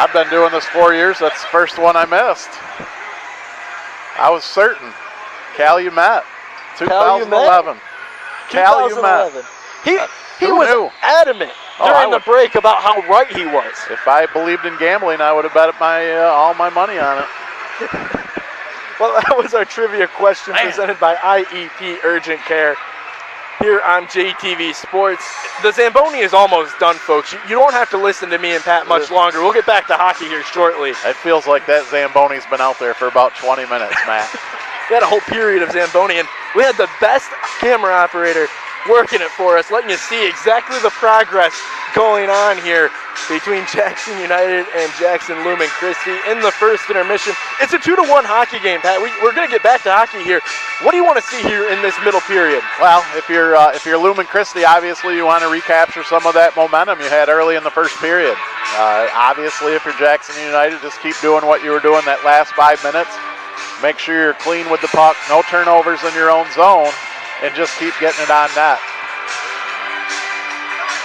I've been doing this 4 years. That's the first one I missed. I was certain. Calumet. 2011. Calumet. He was adamant during the break about how right he was. If I believed in gambling, I would have bet all my money on it. Well, that was our trivia question presented by IEP Urgent Care here on JTV Sports. The Zamboni is almost done, folks. You don't have to listen to me and Pat much longer. We'll get back to hockey here shortly. It feels like that Zamboni's been out there for about 20 minutes, Matt. We had a whole period of Zamboni, and we had the best camera operator working it for us, letting you see exactly the progress going on here between Jackson United and Jackson Lumen Christi in the first intermission. It's a 2-1 hockey game, Pat. We're going to get back to hockey here. What do you want to see here in this middle period? Well, if you're Lumen Christi, obviously you want to recapture some of that momentum you had early in the first period. Obviously, if you're Jackson United, just keep doing what you were doing that last 5 minutes. Make sure you're clean with the puck, no turnovers in your own zone, and just keep getting it on net.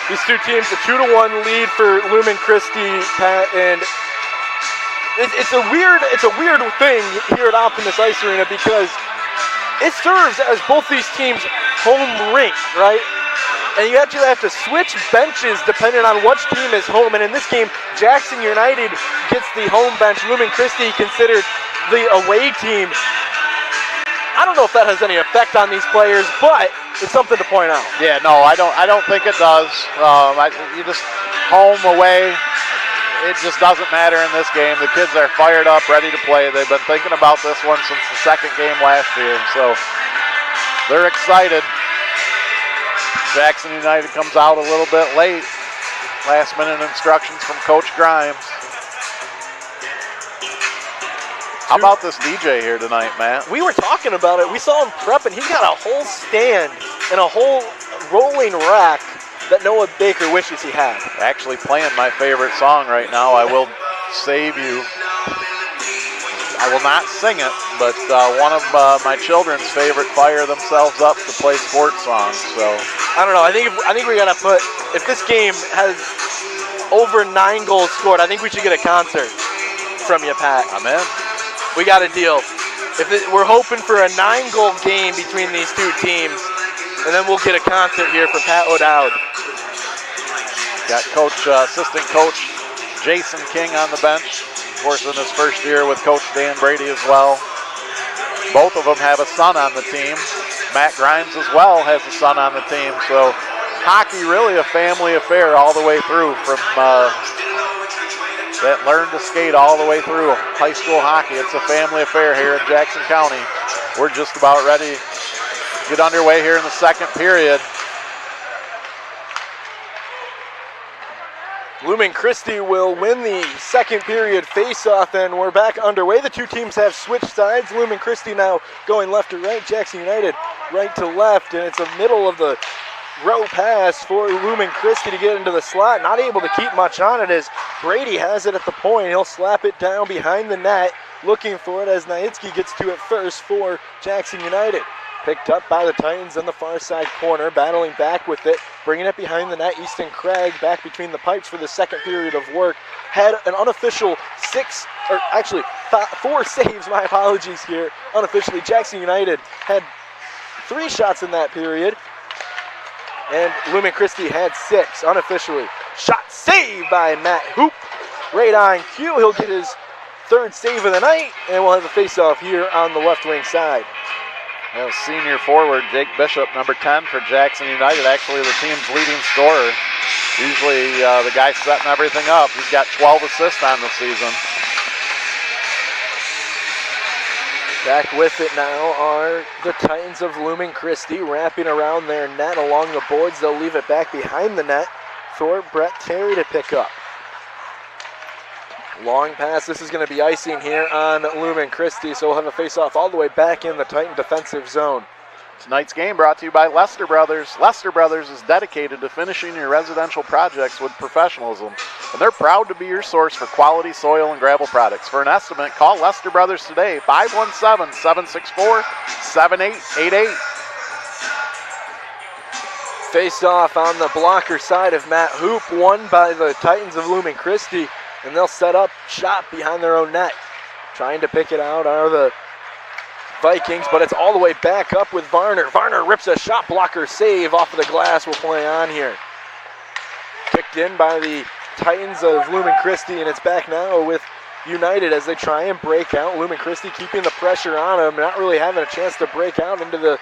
These two teams, a 2-1 lead for Lumen Christi, Pat, and it's a weird thing here at Optimus Ice Arena because it serves as both these teams' home rink, right? And you actually have to switch benches depending on which team is home. And in this game, Jackson United gets the home bench. Lumen Christi considered the away team. I don't know if that has any effect on these players, but it's something to point out. Yeah, no, I don't think it does. You just home, away, it just doesn't matter in this game. The kids are fired up, ready to play. They've been thinking about this one since the second game last year, so they're excited. Jackson United comes out a little bit late. Last-minute instructions from Coach Grimes. How about this DJ here tonight, Matt? We were talking about it. We saw him prepping. He's got a whole stand and a whole rolling rack that Noah Baker wishes he had. Actually playing my favorite song right now, I Will Save You. I will not sing it, but one of my children's favorite fire themselves up to play sports songs. So I don't know. I think we gotta put, if this game has over 9 goals scored, I think we should get a concert from you, Pat. I'm in. We got a deal. We're hoping for a 9-goal game between these two teams, and then we'll get a concert here for Pat O'Dowd. Got assistant coach Jason King on the bench. Of course, in his first year with Coach Dan Brady as well. Both of them have a son on the team. Matt Grimes as well has a son on the team. So hockey really a family affair all the way through, from that learn to skate all the way through high school hockey. It's a family affair here in Jackson County. We're just about ready to get underway here in the second period. Lumen Christi will win the second period face-off, and we're back underway. The two teams have switched sides. Lumen Christi now going left to right, Jackson United right to left, and it's a middle of the row pass for Lumen Christi to get into the slot. Not able to keep much on it as Brady has it at the point. He'll slap it down behind the net, looking for it as Naitsky gets to it first for Jackson United. Picked up by the Titans on the far side corner, battling back with it, bringing it behind the net. Easton Craig back between the pipes for the second period of work. Had an unofficial 4 saves, my apologies here. Unofficially, Jackson United had 3 shots in that period, and Lumen Christi had 6 unofficially. Shot saved by Matt Hoop. Right on cue. He'll get his 3rd save of the night, and we'll have a face-off here on the left wing side. Senior forward Jake Bishop, number 10 for Jackson United, actually the team's leading scorer. Usually the guy setting everything up. He's got 12 assists on the season. Back with it now are the Titans of Lumen Christi, wrapping around their net along the boards. They'll leave it back behind the net for Brett Terry to pick up. Long pass. This is going to be icing here on Lumen Christi, so we'll have a face-off all the way back in the Titan defensive zone. Tonight's game brought to you by Lester Brothers. Lester Brothers is dedicated to finishing your residential projects with professionalism, and they're proud to be your source for quality soil and gravel products. For an estimate, call Lester Brothers today, 517-764-7888. Face-off on the blocker side of Matt Hoop, won by the Titans of Lumen Christi. And they'll set up shot behind their own net. Trying to pick it out are the Vikings, but it's all the way back up with Varner. Varner rips a shot blocker save off of the glass. We'll play on here. Kicked in by the Titans of Lumen Christi, and it's back now with United as they try and break out. Lumen Christi keeping the pressure on them, not really having a chance to break out into the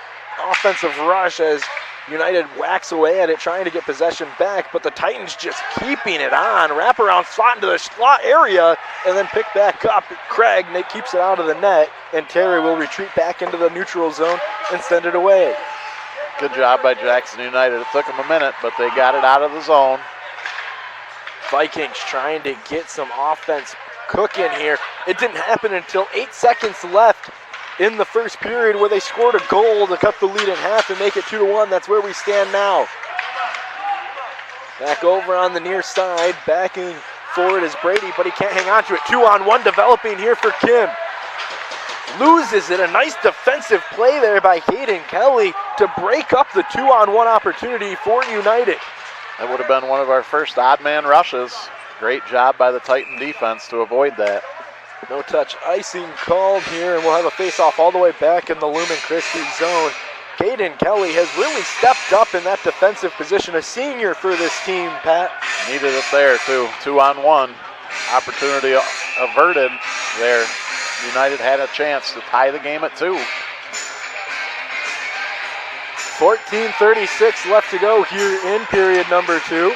offensive rush as United whacks away at it, trying to get possession back, but the Titans just keeping it on. Wraparound slot into the slot area, and then pick back up. Craig keeps it out of the net, and Terry will retreat back into the neutral zone and send it away. Good job by Jackson United. It took them a minute, but they got it out of the zone. Vikings trying to get some offense cooking here. It didn't happen until 8 seconds left in the first period, where they scored a goal to cut the lead in half and make it 2-1. That's where we stand now. Back over on the near side, backing forward is Brady, but he can't hang on to it. 2-on-1 developing here for Kim. Loses it. A nice defensive play there by Caiden Kelly to break up the 2-on-1 opportunity for United. That would have been one of our first odd man rushes. Great job by the Titan defense to avoid that. No touch icing called here, and we'll have a face-off all the way back in the Lumen Christi zone. Caiden Kelly has really stepped up in that defensive position, a senior for this team, Pat. Needed it there, too. 2-on-1. Opportunity averted there. United had a chance to tie the game at 2. 14:36 left to go here in period number 2.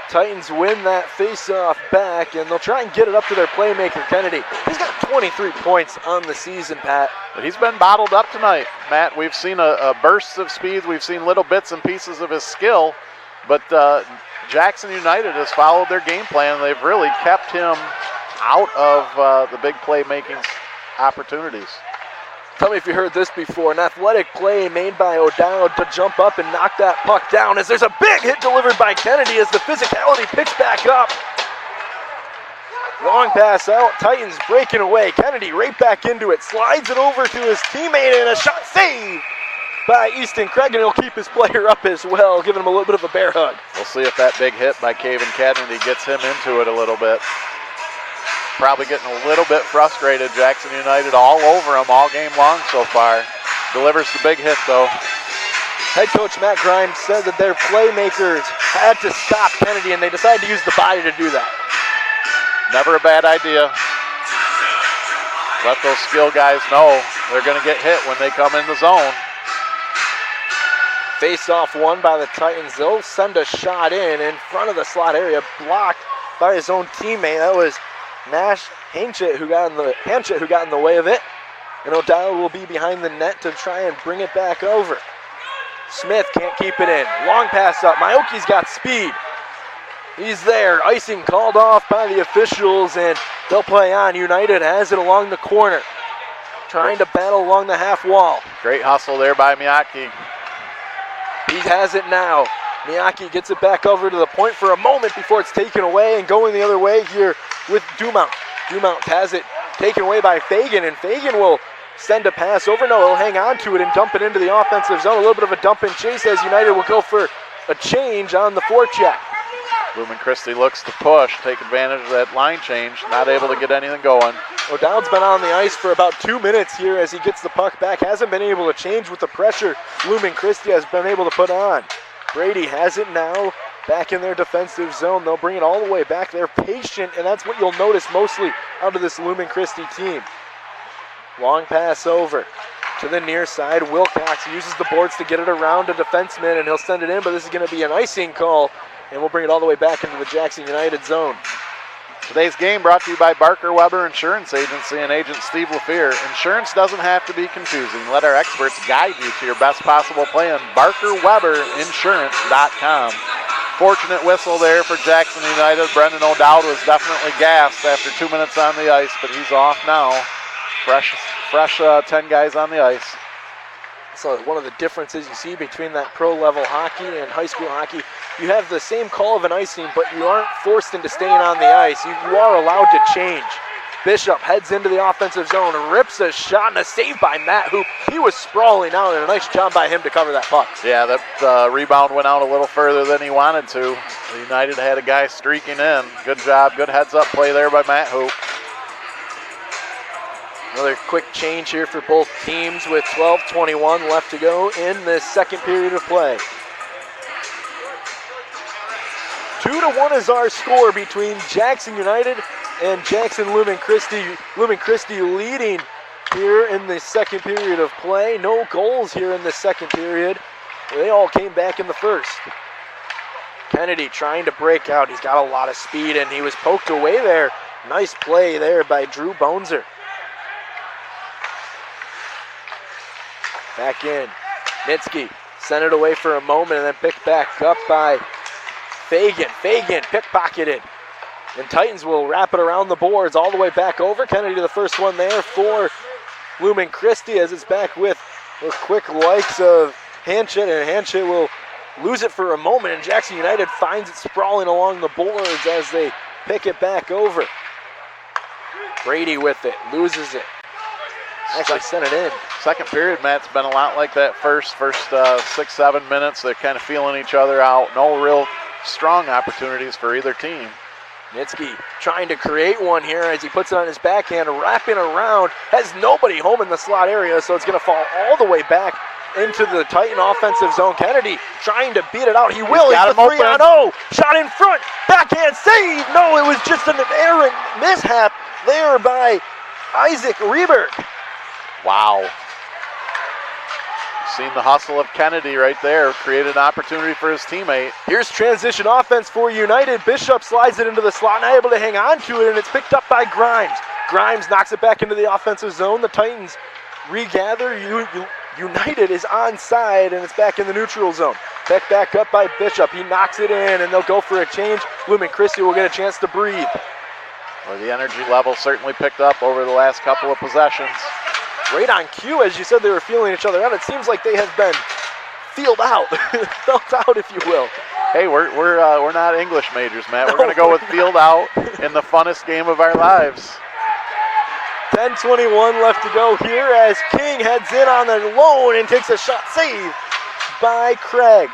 Titans win that face-off back, and they'll try and get it up to their playmaker, Kennedy. He's got 23 points on the season, Pat. But he's been bottled up tonight, Matt. We've seen a burst of speed. We've seen little bits and pieces of his skill, but Jackson United has followed their game plan. They've really kept him out of the big playmaking opportunities. Tell me if you heard this before. An athletic play made by O'Dowd to jump up and knock that puck down as there's a big hit delivered by Kennedy as the physicality picks back up. Long pass out. Titans breaking away. Kennedy right back into it. Slides it over to his teammate and a shot save by Easton Craig, and he'll keep his player up as well, giving him a little bit of a bear hug. We'll see if that big hit by Kavin Kennedy gets him into it a little bit. Probably getting a little bit frustrated. Jackson United all over him all game long so far. Delivers the big hit, though. Head coach Matt Grimes said that their playmakers had to stop Kennedy, and they decided to use the body to do that. Never a bad idea. Let those skill guys know they're going to get hit when they come in the zone. Face-off won by the Titans. They'll send a shot in front of the slot area, blocked by his own teammate. That was Nash Hanchett who got in the way of it. And O'Dowd will be behind the net to try and bring it back over. Smith can't keep it in. Long pass up. Maoki's got speed. He's there. Icing called off by the officials, and they'll play on. United has it along the corner, trying to battle along the half wall. Great hustle there by Miyake. He has it now. Miyake gets it back over to the point for a moment before it's taken away, and going the other way here with Dumount. Dumount has it taken away by Fagan, and Fagan will send a pass over. No, he'll hang on to it and dump it into the offensive zone. A little bit of a dump and chase as United will go for a change on the forecheck. Lumen Christi looks to push, take advantage of that line change, not able to get anything going. O'Dowd's been on the ice for about 2 minutes here as he gets the puck back. Hasn't been able to change with the pressure Lumen Christi has been able to put on. Brady has it now, back in their defensive zone. They'll bring it all the way back. They're patient, and that's what you'll notice mostly out of this Lumen Christi team. Long pass over to the near side. Wilcox uses the boards to get it around a defenseman, and he'll send it in, but this is going to be an icing call, and we'll bring it all the way back into the Jackson United zone. Today's game brought to you by Barker Weber Insurance Agency and agent Steve Lefere. Insurance doesn't have to be confusing. Let our experts guide you to your best possible plan. BarkerWeberInsurance.com. Fortunate whistle there for Jackson United. Brendan O'Dowd was definitely gassed after 2 minutes on the ice, but he's off now. Fresh 10 guys on the ice. So one of the differences you see between that pro-level hockey and high school hockey, you have the same call of an icing, but you aren't forced into staying on the ice. You are allowed to change. Bishop heads into the offensive zone, rips a shot, and a save by Matt Hoop. He was sprawling out, and a nice job by him to cover that puck. Yeah, that rebound went out a little further than he wanted to. United had a guy streaking in. Good job, good heads-up play there by Matt Hoop. Another quick change here for both teams with 12:21 left to go in this second period of play. 2-1 is our score between Jackson United and Jackson Lumen Christi. Lumen Christi leading here in the second period of play. No goals here in the second period. They all came back in the first. Kennedy trying to break out. He's got a lot of speed, and he was poked away there. Nice play there by Drew Bonzer. Back in. Nitsky sent it away for a moment and then picked back up by Fagan. Fagan pickpocketed. And Titans will wrap it around the boards all the way back over. Kennedy to the first one there for Lumen Christi as it's back with those quick likes of Hanchett, and Hanchett will lose it for a moment, and Jackson United finds it sprawling along the boards as they pick it back over. Brady with it, loses it. Actually sent it in. Second period, Matt's been a lot like that first 6-7 minutes. They're kind of feeling each other out. No real strong opportunities for either team. Nitsky trying to create one here as he puts it on his backhand, wrapping around, has nobody home in the slot area, so it's going to fall all the way back into the Titan offensive zone. Kennedy trying to beat it out. He will. He's the 3-on-0. Shot in front. Backhand save. No, it was just an errant mishap there by Isaac Rehberg. Wow. Seen the hustle of Kennedy right there. Created an opportunity for his teammate. Here's transition offense for United. Bishop slides it into the slot, not able to hang on to it, and it's picked up by Grimes. Grimes knocks it back into the offensive zone. The Titans regather. United is onside, and it's back in the neutral zone. Picked back up by Bishop. He knocks it in, and they'll go for a change. Lumen Christi will get a chance to breathe. Well, the energy level certainly picked up over the last couple of possessions. Right on cue, as you said, they were feeling each other out. It seems like they have been felt out, if you will. Hey, we're not English majors, Matt. We're going to go with field out in the funnest game of our lives. 10:21 left to go here as King heads in on the lone and takes a shot saved by Craig.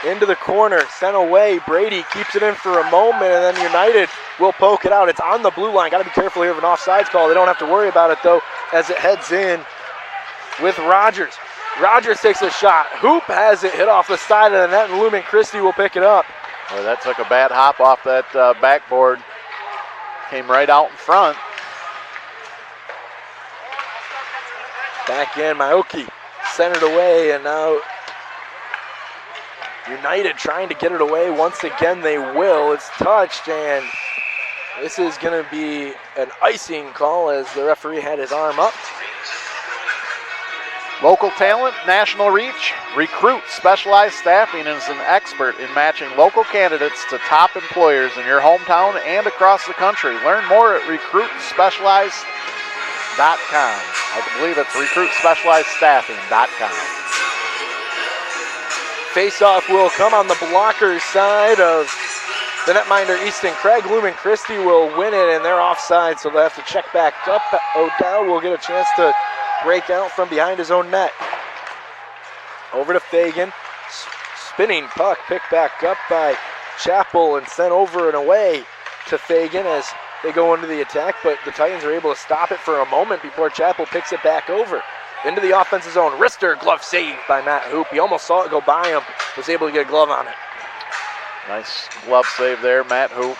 Into the corner, sent away. Brady keeps it in for a moment, and then United will poke it out. It's on the blue line. Got to be careful here of an offsides call. They don't have to worry about it, though, as it heads in with Rogers. Rogers takes a shot. Hoop has it hit off the side of the net, and Lumen Christi will pick it up. Well, that took a bad hop off that backboard. Came right out in front. Back in, Maoki sent it away, and now United trying to get it away. Once again, they will. It's touched, and this is going to be an icing call as the referee had his arm up. Local talent, national reach, Recruit Specialized Staffing is an expert in matching local candidates to top employers in your hometown and across the country. Learn more at recruitspecialized.com. I believe it's recruitspecializedstaffing.com. Face-off will come on the blocker side of the netminder Easton Craig. Lumen Christi will win it, and they're offside, so they'll have to check back up. O'Dowd will get a chance to break out from behind his own net. Over to Fagan. Spinning puck picked back up by Chappell and sent over and away to Fagan as they go into the attack, but the Titans are able to stop it for a moment before Chappell picks it back over. Into the offensive zone. Wrister glove saved by Matt Hoop. He almost saw it go by him, was able to get a glove on it. Nice glove save there, Matt Hoop.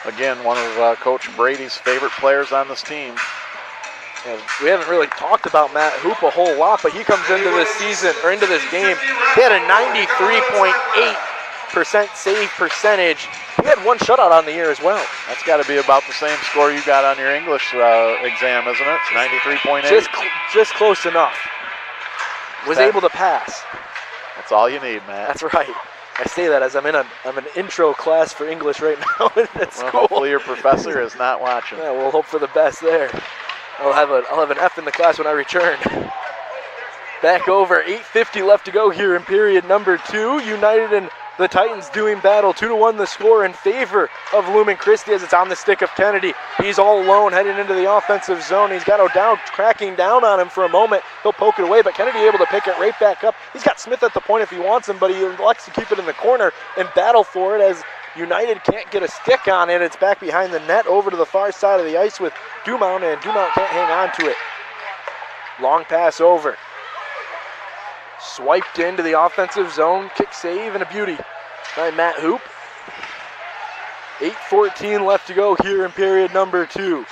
Again, one of Coach Brady's favorite players on this team. Yeah, we haven't really talked about Matt Hoop a whole lot, but he comes into this season, or into this game, he had a 93.8% save percentage. He had one shutout on the year as well. That's got to be about the same score you got on your English exam, isn't it? 93.8? Just close enough. Was able to pass. That's all you need, Matt. That's right. I say that as I'm an intro class for English right now at school. Hopefully your professor is not watching. Yeah, we'll hope for the best there. I'll have an F in the class when I return. Back over, 8:50 left to go here in period number 2. United and the Titans doing battle. 2-1 the score in favor of Lumen Christi as it's on the stick of Kennedy. He's all alone heading into the offensive zone. He's got O'Dowd cracking down on him for a moment. He'll poke it away, but Kennedy able to pick it right back up. He's got Smith at the point if he wants him, but he elects to keep it in the corner and battle for it as United can't get a stick on it. It's back behind the net over to the far side of the ice with Dumont, and Dumont can't hang on to it. Long pass over. Swiped into the offensive zone. Kick save and a beauty by Matt Hoop. 8:14 left to go here in period number 2.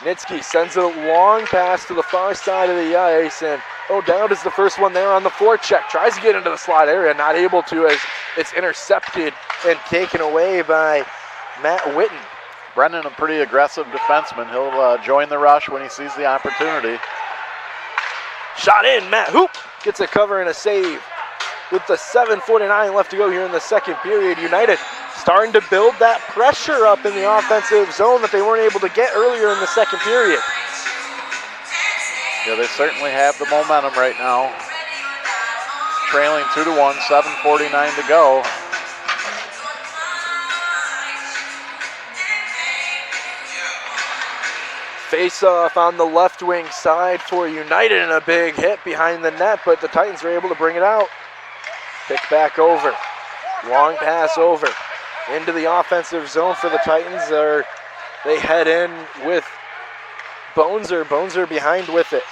Nitsky sends it a long pass to the far side of the ice, and O'Dowd is the first one there on the forecheck. Tries to get into the slot area, not able to as it's intercepted and taken away by Matt Whitton. Brendan, a pretty aggressive defenseman. He'll join the rush when he sees the opportunity. Shot in, Matt Hoop gets a cover and a save. With the 7:49 left to go here in the second period, United starting to build that pressure up in the offensive zone that they weren't able to get earlier in the second period. Yeah, they certainly have the momentum right now. Trailing 2-1, 7:49 to go. Face-off on the left wing side for United and a big hit behind the net, but the Titans are able to bring it out. Pick back over. Long pass over. Into the offensive zone for the Titans. They head in with Bonzer. Bonzer behind with it.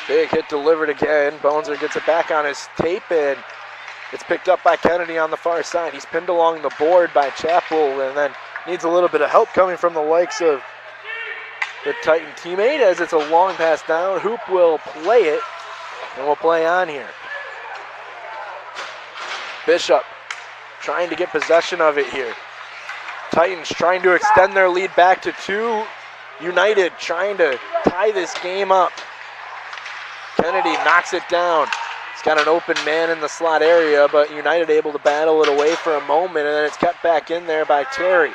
Big hit delivered again. Bonzer gets it back on his tape, and it's picked up by Kennedy on the far side. He's pinned along the board by Chappell, and then needs a little bit of help coming from the likes of the Titan teammate as it's a long pass down. Hoop will play it, and we'll play on here. Bishop trying to get possession of it here. Titans trying to extend their lead back to 2. United trying to tie this game up. Kennedy knocks it down. He's got an open man in the slot area, but United able to battle it away for a moment, and then it's kept back in there by Terry.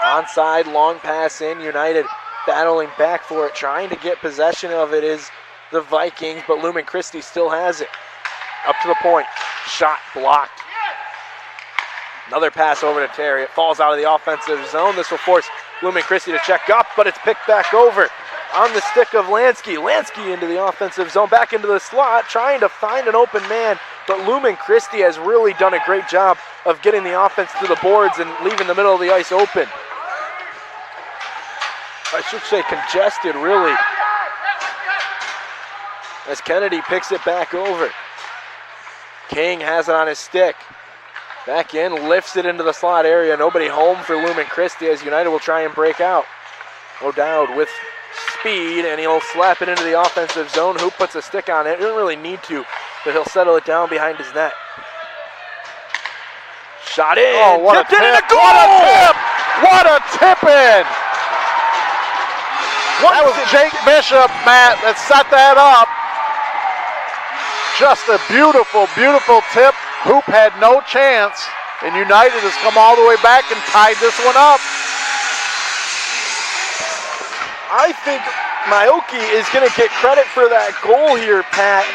Onside, long pass in. United battling back for it, trying to get possession of it is the Vikings, but Lumen Christi still has it. Up to the point. Shot blocked. Another pass over to Terry. It falls out of the offensive zone. This will force Lumen Christi to check up, but it's picked back over on the stick of Lansky. Lansky into the offensive zone, back into the slot, trying to find an open man, but Lumen Christi has really done a great job of getting the offense to the boards and leaving the middle of the ice open. I should say congested, really, as Kennedy picks it back over. King has it on his stick. Back in, lifts it into the slot area. Nobody home for Lumen Christi as United will try and break out. O'Dowd with speed, and he'll slap it into the offensive zone. Hoop puts a stick on it. He doesn't really need to, but he'll settle it down behind his net. Shot in. Oh, what a tip. In, a goal! What a tip! What a tip in! That was Jake Bishop, Matt, that set that up. Just a beautiful, beautiful tip. Hoop had no chance, and United has come all the way back and tied this one up. I think Maioki is going to get credit for that goal here, Pat.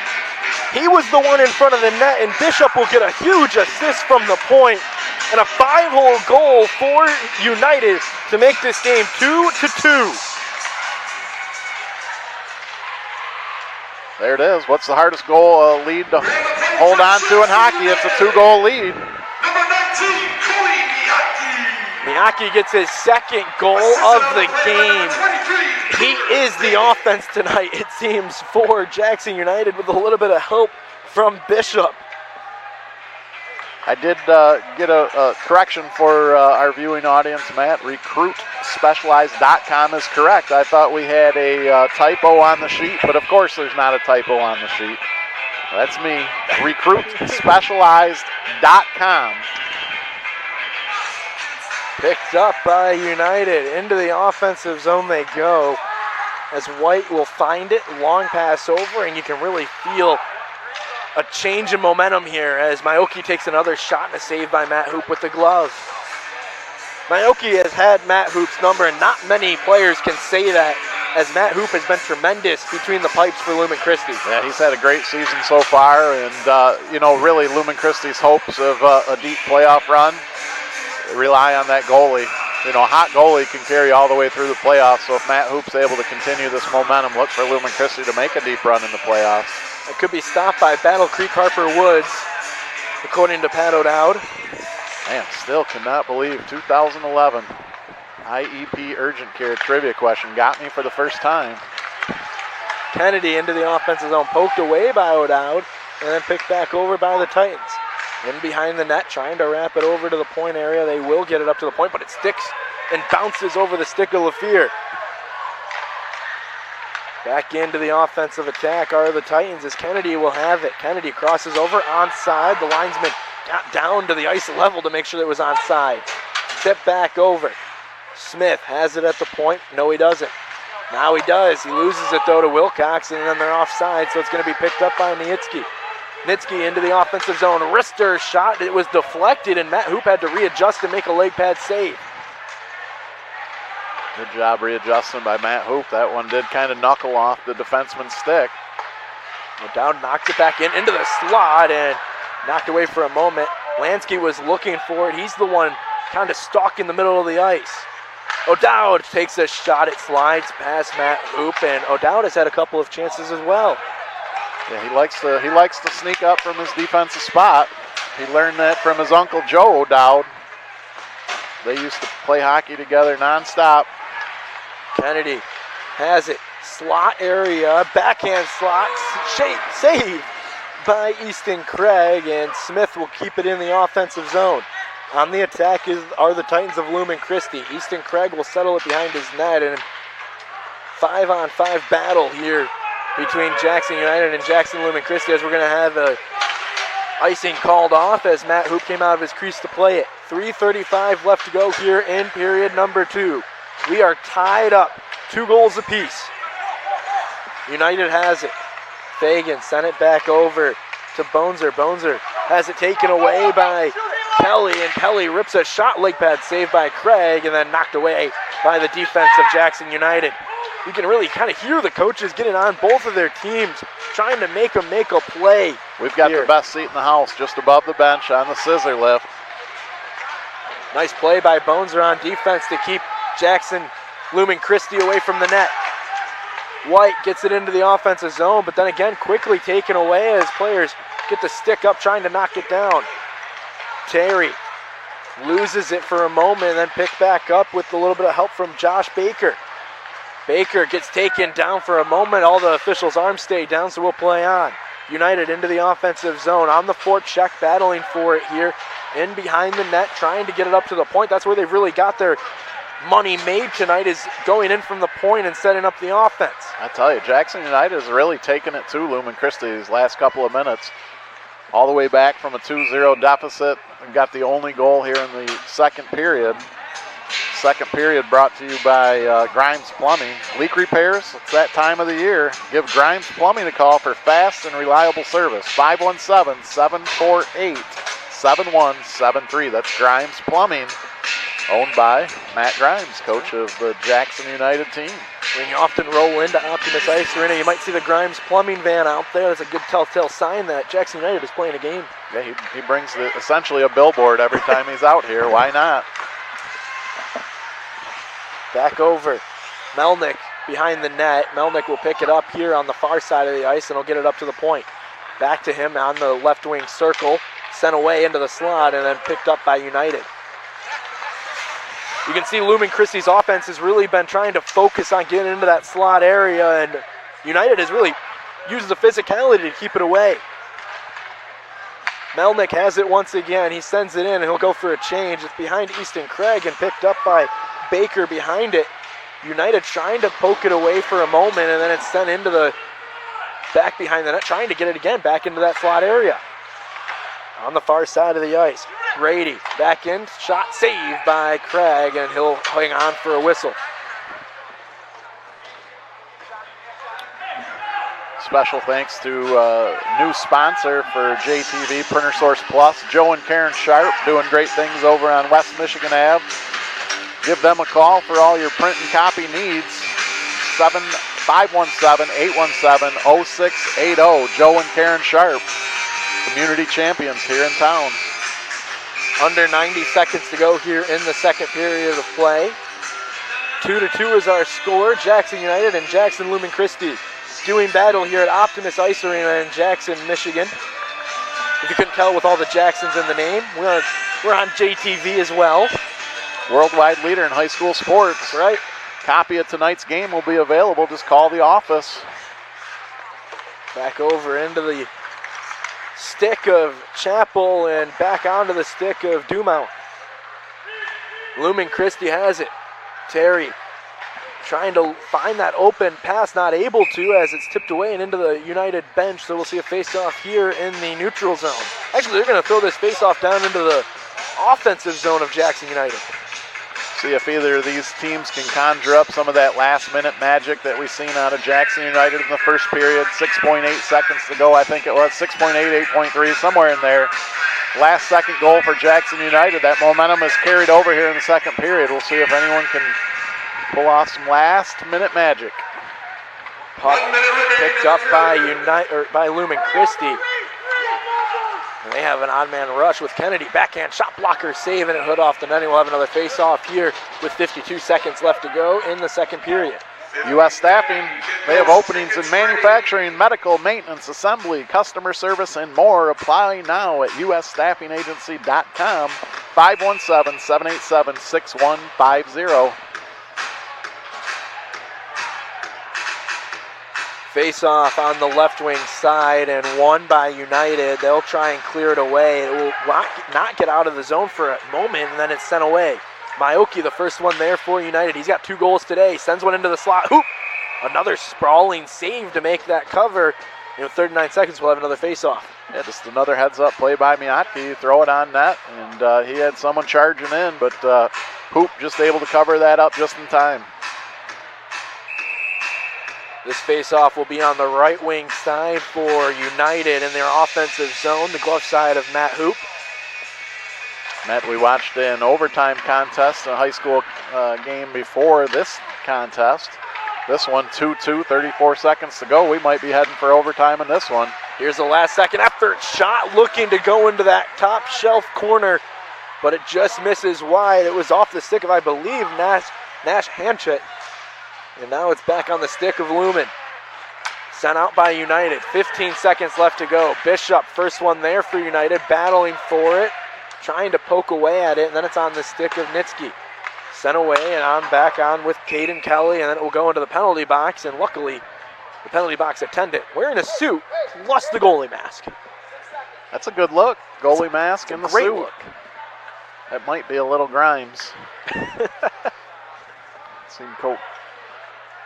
He was the one in front of the net, and Bishop will get a huge assist from the point, and a 5-hole goal for United to make this game 2-2. There it is. What's the hardest goal lead to hold on to in hockey? It's a 2-goal lead. Number 19, Miyake gets his second goal of the game. He is the offense tonight, it seems, for Jackson United with a little bit of help from Bishop. I did get a correction for our viewing audience, Matt. RecruitSpecialized.com is correct. I thought we had a typo on the sheet, but of course there's not a typo on the sheet. That's me. RecruitSpecialized.com. Picked up by United. Into the offensive zone they go as White will find it. Long pass over, and you can really feel a change in momentum here as Maioki takes another shot and a save by Matt Hoop with the glove. Maioki has had Matt Hoop's number, and not many players can say that, as Matt Hoop has been tremendous between the pipes for Lumen Christi. Yeah, he's had a great season so far, and really Lumen Christi's hopes of a deep playoff run rely on that goalie. A hot goalie can carry all the way through the playoffs, so if Matt Hoop's able to continue this momentum, look for Lumen Christi to make a deep run in the playoffs. It could be stopped by Battle Creek Harper Woods, according to Pat O'Dowd. Man, still cannot believe 2011 IEP urgent care trivia question got me for the first time. Kennedy into the offensive zone, poked away by O'Dowd, and then picked back over by the Titans. In behind the net, trying to wrap it over to the point area. They will get it up to the point, but it sticks and bounces over the stick of Lefere. Back into the offensive attack are the Titans as Kennedy will have it. Kennedy crosses over onside. The linesman got down to the ice level to make sure that it was onside. Step back over. Smith has it at the point. No, he doesn't. Now he does. He loses it, though, to Wilcox, and then they're offside, so it's going to be picked up by Nitzke. Nitzke into the offensive zone. Wrister shot. It was deflected, and Matt Hoop had to readjust and make a leg pad save. Good job readjusting by Matt Hoop. That one did kind of knuckle off the defenseman's stick. O'Dowd knocks it back into the slot and knocked away for a moment. Lansky was looking for it. He's the one kind of stuck in the middle of the ice. O'Dowd takes a shot. It slides past Matt Hoop, and O'Dowd has had a couple of chances as well. Yeah, he likes to sneak up from his defensive spot. He learned that from his uncle Joe O'Dowd. They used to play hockey together nonstop. Kennedy has it. Slot area, backhand slot, save by Easton Craig, and Smith will keep it in the offensive zone. On the attack are the Titans of Lumen Christi. Easton Craig will settle it behind his net, and 5-on-5 battle here between Jackson United and Jackson Lumen Christi, as we're going to have a icing called off as Matt Hoop came out of his crease to play it. 3:35 left to go here in period number 2. We are tied up, 2 goals apiece. United has it. Fagan sent it back over to Bonzer. Bonzer has it taken away by Kelly, and Kelly rips a shot, leg pad saved by Craig, and then knocked away by the defense of Jackson United. You can really kind of hear the coaches getting on both of their teams, trying to make them make a play. We've got the best seat in the house, just above the bench on the scissor lift. Nice play by Bonzer on defense to keep Jackson Lumen Christi away from the net. White gets it into the offensive zone, but then again quickly taken away as players get the stick up trying to knock it down. Terry loses it for a moment and then picked back up with a little bit of help from Josh Baker. Baker gets taken down for a moment. All the officials' arms stay down, so we'll play on. United into the offensive zone. On the forecheck, battling for it here. In behind the net, trying to get it up to the point. That's where they've really got their money made tonight, is going in from the point and setting up the offense. I tell you, Jackson United has really taken it to Lumen Christi these last couple of minutes. All the way back from a 2-0 deficit and got the only goal here in the second period. Second period brought to you by Grimes Plumbing. Leak repairs, it's that time of the year. Give Grimes Plumbing a call for fast and reliable service. 517-748-7173. That's Grimes Plumbing, owned by Matt Grimes, coach of the Jackson United team. When you often roll into Optimus Ice Arena, you might see the Grimes Plumbing van out there. That's a good telltale sign that Jackson United is playing a game. Yeah, he brings essentially a billboard every time he's out here. Why not? Back over. Melnick behind the net. Melnick will pick it up here on the far side of the ice and he'll get it up to the point. Back to him on the left wing circle. Sent away into the slot and then picked up by United. You can see Lumen Christi's offense has really been trying to focus on getting into that slot area, and United has really used the physicality to keep it away. Melnick has it once again. He sends it in, and he'll go for a change. It's behind Easton Craig and picked up by Baker behind it. United trying to poke it away for a moment, and then it's sent into the back behind the net, trying to get it again back into that slot area. On the far side of the ice, Brady back in, shot saved by Craig, and he'll hang on for a whistle. Special thanks to new sponsor for JTV, Printer Source Plus, Joe and Karen Sharp, doing great things over on West Michigan Ave. Give them a call for all your print and copy needs. 517-817-0680. Joe and Karen Sharp, community champions here in town. Under 90 seconds to go here in the second period of play. 2-2 is our score. Jackson United and Jackson Lumen Christi doing battle here at Optimus Ice Arena in Jackson, Michigan. If you couldn't tell with all the Jacksons in the name, we're on JTV as well. Worldwide leader in high school sports. Right. Copy of tonight's game will be available. Just call the office. Back over into the stick of Chapel and back onto the stick of Dumont. Lumen Christi has it. Terry trying to find that open pass, not able to, as it's tipped away and into the United bench. So we'll see a face-off here in the neutral zone. Actually, they're going to throw this face-off down into the offensive zone of Jackson United. See if either of these teams can conjure up some of that last-minute magic that we've seen out of Jackson United in the first period. 6.8 seconds to go, I think it was. 6.8, 8.3, somewhere in there. Last second goal for Jackson United. That momentum is carried over here in the second period. We'll see if anyone can pull off some last-minute magic. Puck picked up by Lumen Christi. And they have an odd man rush with Kennedy. Backhand shot blocker saving it, hood off the net. We'll have another face-off here with 52 seconds left to go in the second period. U.S. Staffing, they have openings in manufacturing, medical, maintenance, assembly, customer service, and more. Apply now at usstaffingagency.com. 517-787-6150. Face-off on the left wing side and won by United. They'll try and clear it away. It will not get out of the zone for a moment, and then it's sent away. Maioki, the first one there for United. He's got 2 goals today. Sends one into the slot. Hoop! Another sprawling save to make that cover. 39 seconds, we'll have another face-off. Yeah, just another heads-up play by Miyake. You throw it on net, and he had someone charging in, but Hoop just able to cover that up just in time. This face-off will be on the right wing side for United in their offensive zone, the glove side of Matt Hoop. Matt, we watched an overtime contest, a high school game before this contest. This one, 2-2, 34 seconds to go. We might be heading for overtime in this one. Here's the last second effort shot looking to go into that top shelf corner, but it just misses wide. It was off the stick of, I believe, Nash Hanchett. And now it's back on the stick of Lumen. Sent out by United. 15 seconds left to go. Bishop, first one there for United, battling for it, trying to poke away at it, and then it's on the stick of Nitsky. Sent away and on back on with Caiden Kelly, and then it will go into the penalty box, and luckily the penalty box attendant wearing a suit plus the goalie mask. That's a good look. Goalie mask and the great suit. Look. That might be a little Grimes. Seen Coach.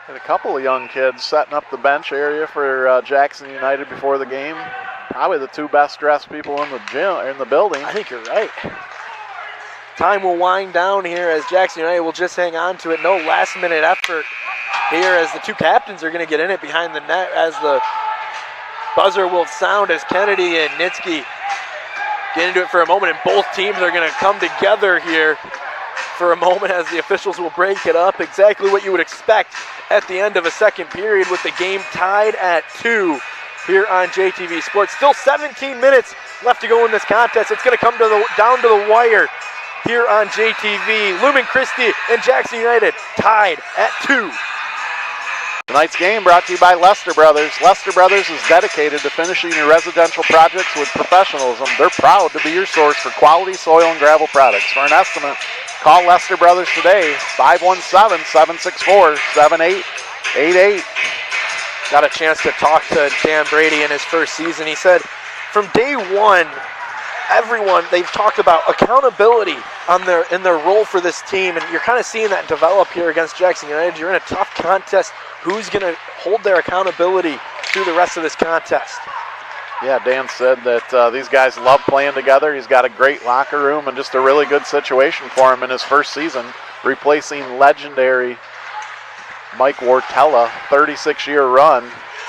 And a couple of young kids setting up the bench area for Jackson United before the game. Probably the two best dressed people in the gym or in the building. I think you're right. Time will wind down here as Jackson United will just hang on to it. No last minute effort here as the two captains are going to get in it behind the net as the buzzer will sound as Kennedy and Nitsky get into it for a moment, and both teams are going to come together here for a moment as the officials will break it up. Exactly what you would expect at the end of a second period with the game tied at 2 here on JTV Sports. Still 17 minutes left to go in this contest. It's going to come down to the wire here on JTV. Lumen Christi and Jackson United tied at 2. Tonight's game brought to you by Lester Brothers. Lester Brothers is dedicated to finishing your residential projects with professionalism. They're proud to be your source for quality soil and gravel products. For an estimate, call Lester Brothers today, 517-764-7888. Got a chance to talk to Dan Brady in his first season. He said from day one, they've talked about accountability in their role for this team, and you're kind of seeing that develop here against Jackson United. You're in a tough contest. Who's going to hold their accountability through the rest of this contest? Yeah, Dan said that these guys love playing together. He's got a great locker room and just a really good situation for him in his first season, replacing legendary Mike Wartella, 36-year run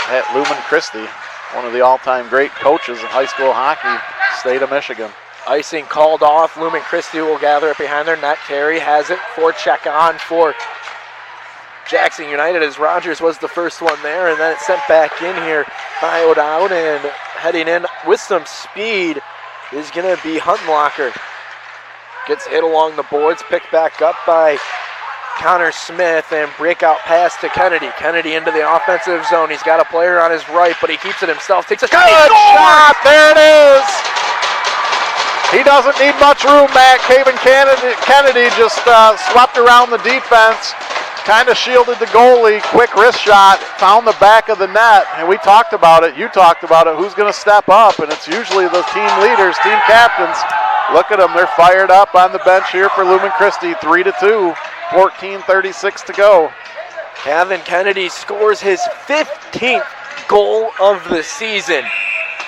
at Lumen Christi, one of the all-time great coaches in high school hockey, state of Michigan. Icing called off. Lumen Christi will gather it behind their net. Terry has it for check on for Jackson United as Rogers was the first one there, and then it's sent back in here by O'Dowd, and heading in with some speed is going to be Huntenlocker. Gets hit along the boards, picked back up by Conor Smith, and breakout pass to Kennedy. Kennedy into the offensive zone. He's got a player on his right, but he keeps it himself. Takes a good shot. There it is. He doesn't need much room, Matt. Kavin Kennedy just swept around the defense, kind of shielded the goalie. Quick wrist shot, found the back of the net, and we talked about it. You talked about it. Who's going to step up? And it's usually the team leaders, team captains. Look at them. They're fired up on the bench here for Lumen Christi. 3-2. 14:36 to go. Kavin Kennedy scores his 15th goal of the season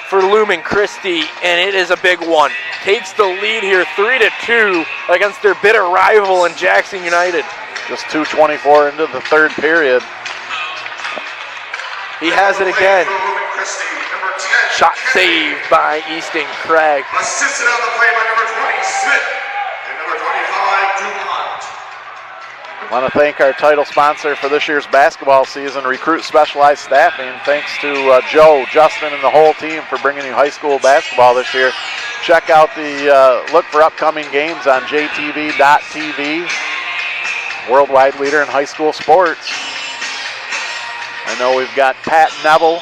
for Lumen Christi, and it is a big one. Takes the lead here 3-2 against their bitter rival in Jackson United. Just 2:24 into the third period. He has it again. Shot saved by Easton Craig. Assisted on the play by number 20, Smith, and number 25, Dumont. I want to thank our title sponsor for this year's basketball season, Recruit Specialized Staffing. Thanks to Joe, Justin, and the whole team for bringing you high school basketball this year. Check out look for upcoming games on jtv.tv, worldwide leader in high school sports. I know we've got Pat Neville,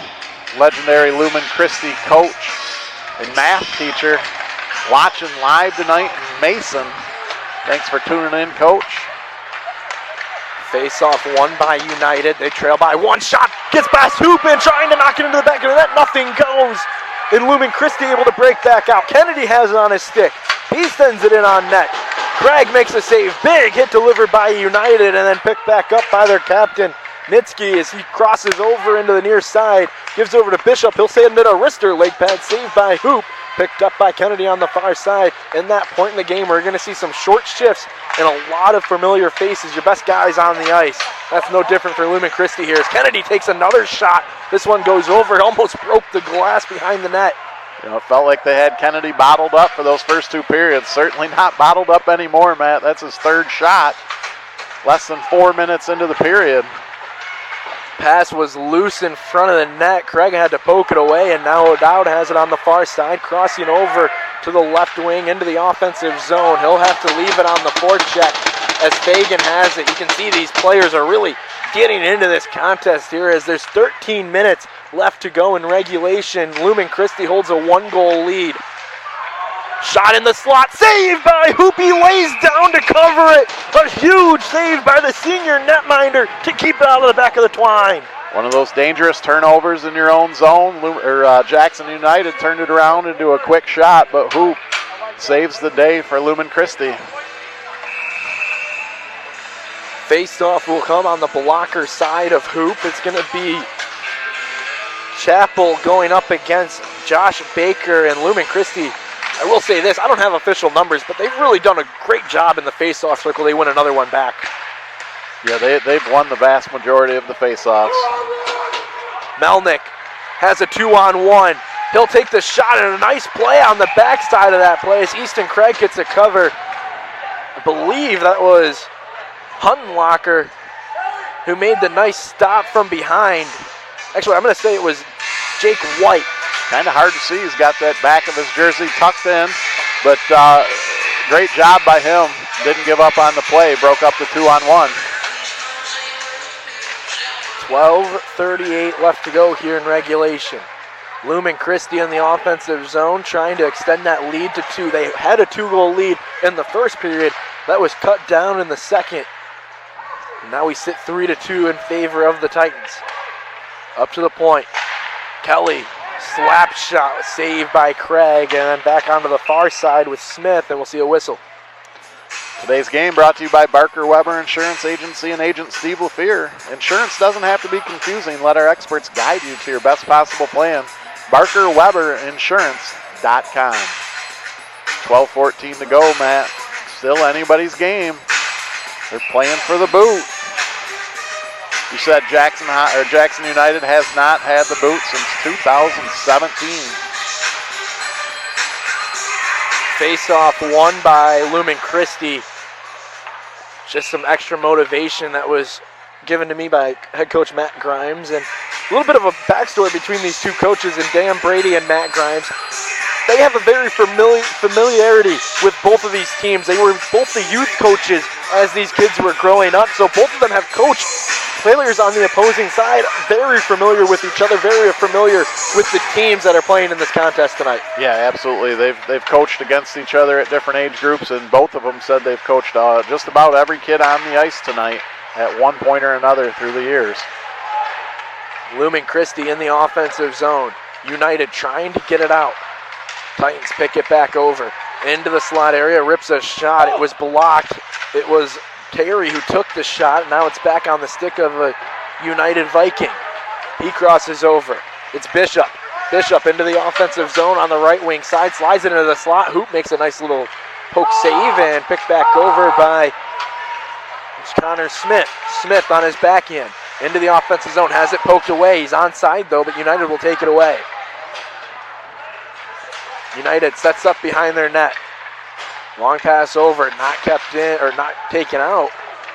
legendary Lumen Christi coach and math teacher, watching live tonight in Mason. Thanks for tuning in, Coach. Face-off won by United. They trail by one shot. Gets past Hoopin, trying to knock it into the back of the net. Nothing goes. And Lumen Christi able to break back out. Kennedy has it on his stick. He sends it in on net. Craig makes a save. Big hit delivered by United and then picked back up by their captain, Mitski, as he crosses over into the near side, gives over to Bishop. He'll send it a wrister. Leg pad saved by Hoop. Picked up by Kennedy on the far side. In that point in the game, we're going to see some short shifts and a lot of familiar faces. Your best guys on the ice. That's no different for Lumen Christi here. As Kennedy takes another shot. This one goes over. It almost broke the glass behind the net. You know, it felt like they had Kennedy bottled up for those first 2 periods. Certainly not bottled up anymore, Matt. That's his 3rd shot. Less than 4 minutes into the period. Pass was loose in front of the net. Craig had to poke it away, and now O'Dowd has it on the far side, crossing over to the left wing into the offensive zone. He'll have to leave it on the forecheck as Fagan has it. You can see these players are really getting into this contest here as there's 13 minutes left to go in regulation. Lumen Christi holds a 1-goal lead. Shot in the slot, saved by Hoopy, lays down to cover it. A huge save by the senior netminder to keep it out of the back of the twine. One of those dangerous turnovers in your own zone. Jackson United turned it around into a quick shot, but Hoop saves the day for Lumen Christi. Face-off will come on the blocker side of Hoop. It's going to be Chappell going up against Josh Baker and Lumen Christi. I will say this, I don't have official numbers, but they've really done a great job in the face-off circle. They win another one back. Yeah, they've won the vast majority of the face-offs. Melnick has a 2-on-1. He'll take the shot and a nice play on the backside of that play as Easton Craig gets a cover. I believe that was Huntenlocker who made the nice stop from behind. Actually, I'm going to say it was Jake White. Kind of hard to see. He's got that back of his jersey tucked in, but great job by him. Didn't give up on the play, broke up the 2-on-1. 12:38 left to go here in regulation. Lumen Christi in the offensive zone trying to extend that lead to 2. They had a 2-goal lead in the first period. That was cut down in the second. Now we sit 3-2 in favor of the Titans. Up to the point. Kelly. Slap shot saved by Craig, and then back onto the far side with Smith, and we'll see a whistle. Today's game brought to you by Barker Weber Insurance Agency and agent Steve Lefere. Insurance doesn't have to be confusing. Let our experts guide you to your best possible plan. BarkerWeberInsurance.com. 12:14 to go, Matt. Still anybody's game. They're playing for the boot. You said Jackson United has not had the boot since 2017. Face-off won by Lumen Christi. Just some extra motivation that was given to me by head coach Matt Grimes. And a little bit of a backstory between these two coaches, and Dan Brady and Matt Grimes. They have a very familiarity with both of these teams. They were both the youth coaches as these kids were growing up. So both of them have coached players on the opposing side, very familiar with each other, very familiar with the teams that are playing in this contest tonight. Yeah, absolutely. They've coached against each other at different age groups, and both of them said they've coached just about every kid on the ice tonight at one point or another through the years. Lumen Christi in the offensive zone. United trying to get it out. Titans pick it back over. Into the slot area, rips a shot. It was blocked. It was Terry who took the shot. Now it's back on the stick of a United Viking. He crosses over. It's Bishop. Bishop into the offensive zone on the right wing side. Slides it into the slot. Hoop makes a nice little poke save and picked back over by Conor Smith. Smith on his back end. Into the offensive zone. Has it poked away. He's onside though, but United will take it away. United sets up behind their net. Long pass over, not kept in, or not taken out,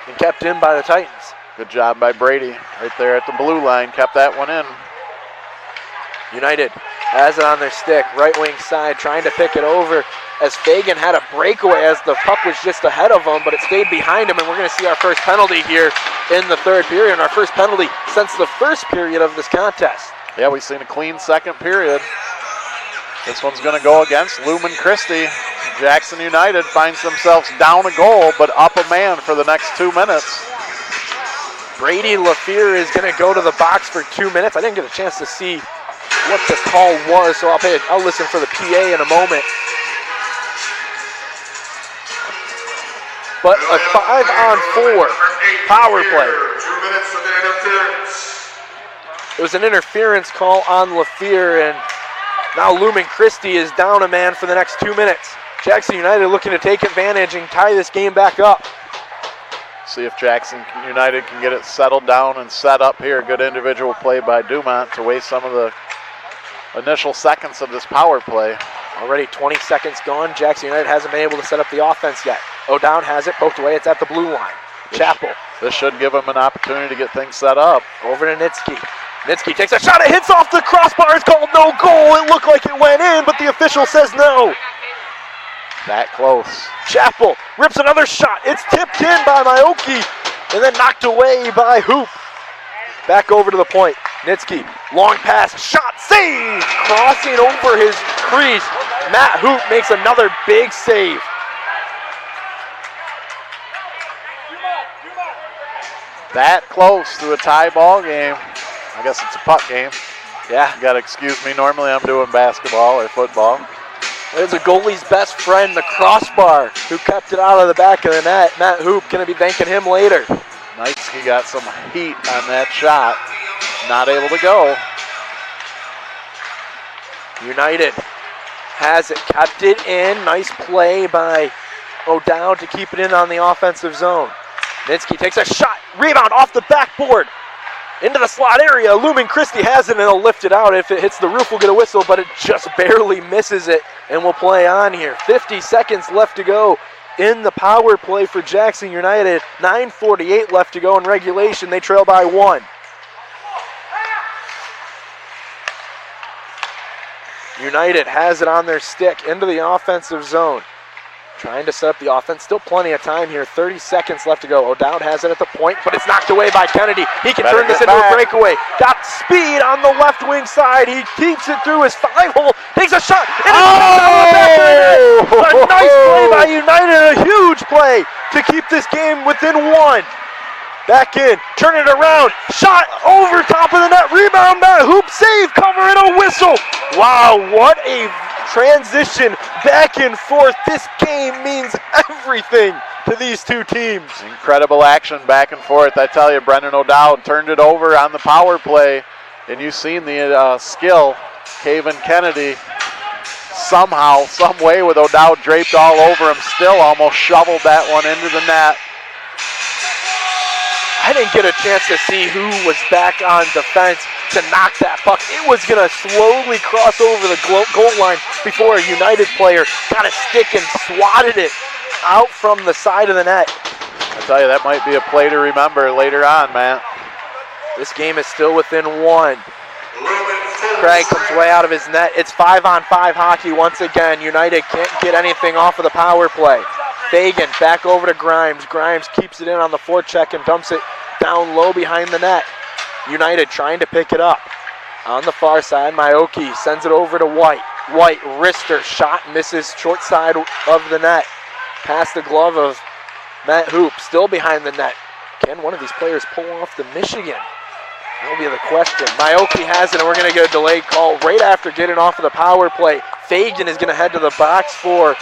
and kept in by the Titans. Good job by Brady right there at the blue line, kept that one in. United has it on their stick, right wing side, trying to pick it over as Fagan had a breakaway as the puck was just ahead of him, but it stayed behind him, and we're going to see our first penalty here in the third period, and our first penalty since the first period of this contest. Yeah, we've seen a clean second period. This one's going to go against Lumen Christi. Jackson United finds themselves down a goal, but up a man for the next 2 minutes. Brady Lefere is going to go to the box for 2 minutes. I didn't get a chance to see what the call was, so I'll listen for the PA in a moment. But a 5-on-4 power play. 2 minutes of the interference. It was an interference call on Lefere, and now Lumen Christi is down a man for the next 2 minutes. Jackson United looking to take advantage and tie this game back up. See if Jackson United can get it settled down and set up here. Good individual play by Dumont to waste some of the initial seconds of this power play. Already 20 seconds gone. Jackson United hasn't been able to set up the offense yet. O'Dowd has it, poked away. It's at the blue line. Chappell. This should give him an opportunity to get things set up. Over to Nitsky. Nitsky takes a shot. It hits off the crossbar. It's called no goal. It looked like it went in, but the official says no. That close. Chappell rips another shot. It's tipped in by Maoki and then knocked away by Hoop. Back over to the point. Nitsky, long pass, shot, save! Crossing over his crease. Matt Hoop makes another big save. That close to a tie ball game. I guess it's a puck game. Yeah. You gotta excuse me. Normally I'm doing basketball or football. There's a goalie's best friend, the crossbar, who kept it out of the back of the net. Matt Hoop gonna be thanking him later. Knightsky got some heat on that shot. Not able to go. United has it, kept it in. Nice play by O'Dowd to keep it in on the offensive zone. Nitsky takes a shot, rebound off the backboard. Into the slot area. Lumen Christi has it and it'll lift it out. If it hits the roof, we'll get a whistle, but it just barely misses it and we'll play on here. 50 seconds left to go in the power play for Jackson United. 9:48 left to go in regulation. They trail by 1. United has it on their stick into the offensive zone. Trying to set up the offense. Still plenty of time here. 30 seconds left to go. O'Dowd has it at the point, but it's knocked away by Kennedy. He can turn this into a breakaway. Got speed on the left wing side. He keeps it through his 5-hole. Takes a shot. And it's a nice play by United. A huge play to keep this game within 1. Back in. Turn it around. Shot over top of the net. Rebound. Matt Hoop. Save. Cover and a whistle. Wow, what a transition back and forth. This game means everything to these two teams. Incredible action back and forth. I tell you, Brendan O'Dowd turned it over on the power play, and you've seen the skill. Kavin Kennedy somehow, some way with O'Dowd draped all over him, still almost shoveled that one into the net. I didn't get a chance to see who was back on defense to knock that puck. It was going to slowly cross over the goal line before a United player got a stick and swatted it out from the side of the net. I tell you, that might be a play to remember later on, man. This game is still within 1. Craig comes way out of his net. It's 5-on-5 hockey once again. United can't get anything off of the power play. Fagan back over to Grimes. Grimes keeps it in on the forecheck and dumps it down low behind the net. United trying to pick it up. On the far side, Maoki sends it over to White. White, wrister, shot misses short side of the net. Past the glove of Matt Hoop, still behind the net. Can one of these players pull off the Michigan? That'll be the question. Maoki has it, and we're going to get a delayed call right after getting off of the power play. Fagan is going to head to the box for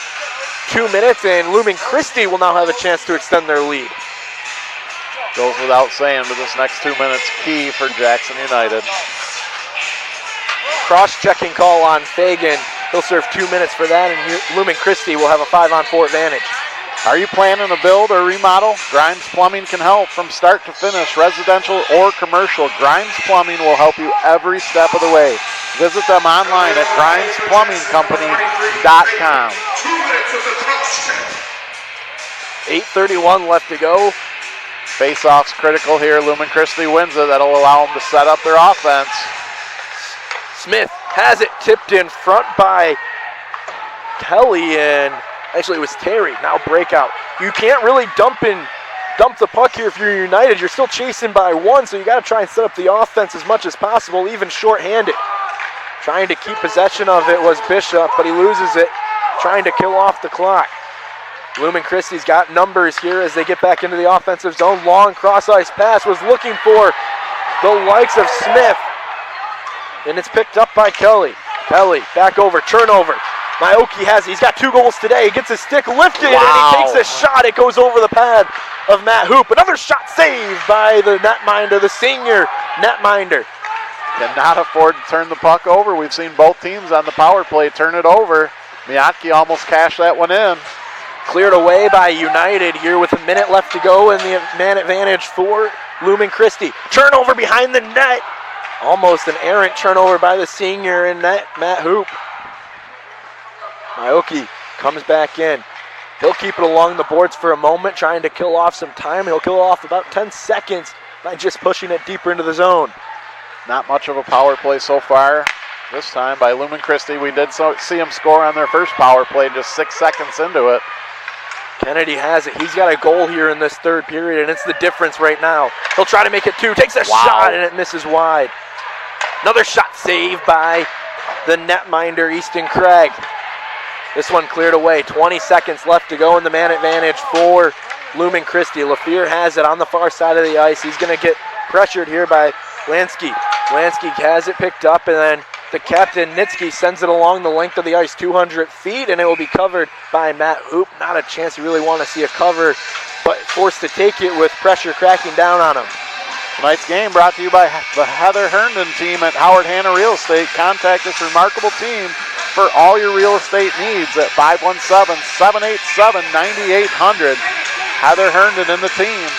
2 minutes, and Lumen Christi will now have a chance to extend their lead. Goes without saying, but this next 2 minutes key for Jackson United. Cross-checking call on Fagan. He'll serve 2 minutes for that, and Lumen Christi will have a 5-on-4 advantage. Are you planning a build or remodel? Grimes Plumbing can help from start to finish, residential or commercial. Grimes Plumbing will help you every step of the way. Visit them online at grimesplumbingcompany.com. 2 minutes of the cross check. 8:31 left to go. Face-off's critical here. Lumen Christi wins it. That'll allow them to set up their offense. Smith has it tipped in front by Kelly, and actually it was Terry. Now breakout. You can't really dump the puck here if you're United. You're still chasing by 1, so you got to try and set up the offense as much as possible, even shorthanded. Trying to keep possession of it was Bishop, but he loses it, trying to kill off the clock. Lumen Christi's got numbers here as they get back into the offensive zone. Long cross-ice pass was looking for the likes of Smith, and it's picked up by Kelly. Kelly back over, turnover. Maoki has it. He's got 2 goals today. He gets his stick lifted, Wow. and he takes a shot. It goes over the pad of Matt Hoop. Another shot saved by the netminder, the senior netminder. Cannot afford to turn the puck over. We've seen both teams on the power play turn it over. Miyake almost cashed that one in. Cleared away by United here with a minute left to go, and the man advantage for Lumen Christi. Turnover behind the net. Almost an errant turnover by the senior in net, Matt Hoop. Maoki comes back in. He'll keep it along the boards for a moment, trying to kill off some time. He'll kill off about 10 seconds by just pushing it deeper into the zone. Not much of a power play so far. This time by Lumen Christi. We did see them score on their first power play just 6 seconds into it. Kennedy has it. He's got a goal here in this third period, and it's the difference right now. He'll try to make it 2. Takes a shot, and it misses wide. Another shot saved by the netminder, Easton Craig. This one cleared away. 20 seconds left to go in the man advantage for Lumen Christi. Lefere has it on the far side of the ice. He's going to get pressured here by Lansky. Lansky has it picked up, and then the captain, Nitsky, sends it along the length of the ice, 200 feet, and it will be covered by Matt Hoop. Not a chance you really want to see a cover, but forced to take it with pressure cracking down on him. Tonight's game brought to you by the Heather Herndon team at Howard Hanna Real Estate. Contact this remarkable team for all your real estate needs at 517-787-9800. Heather Herndon and the team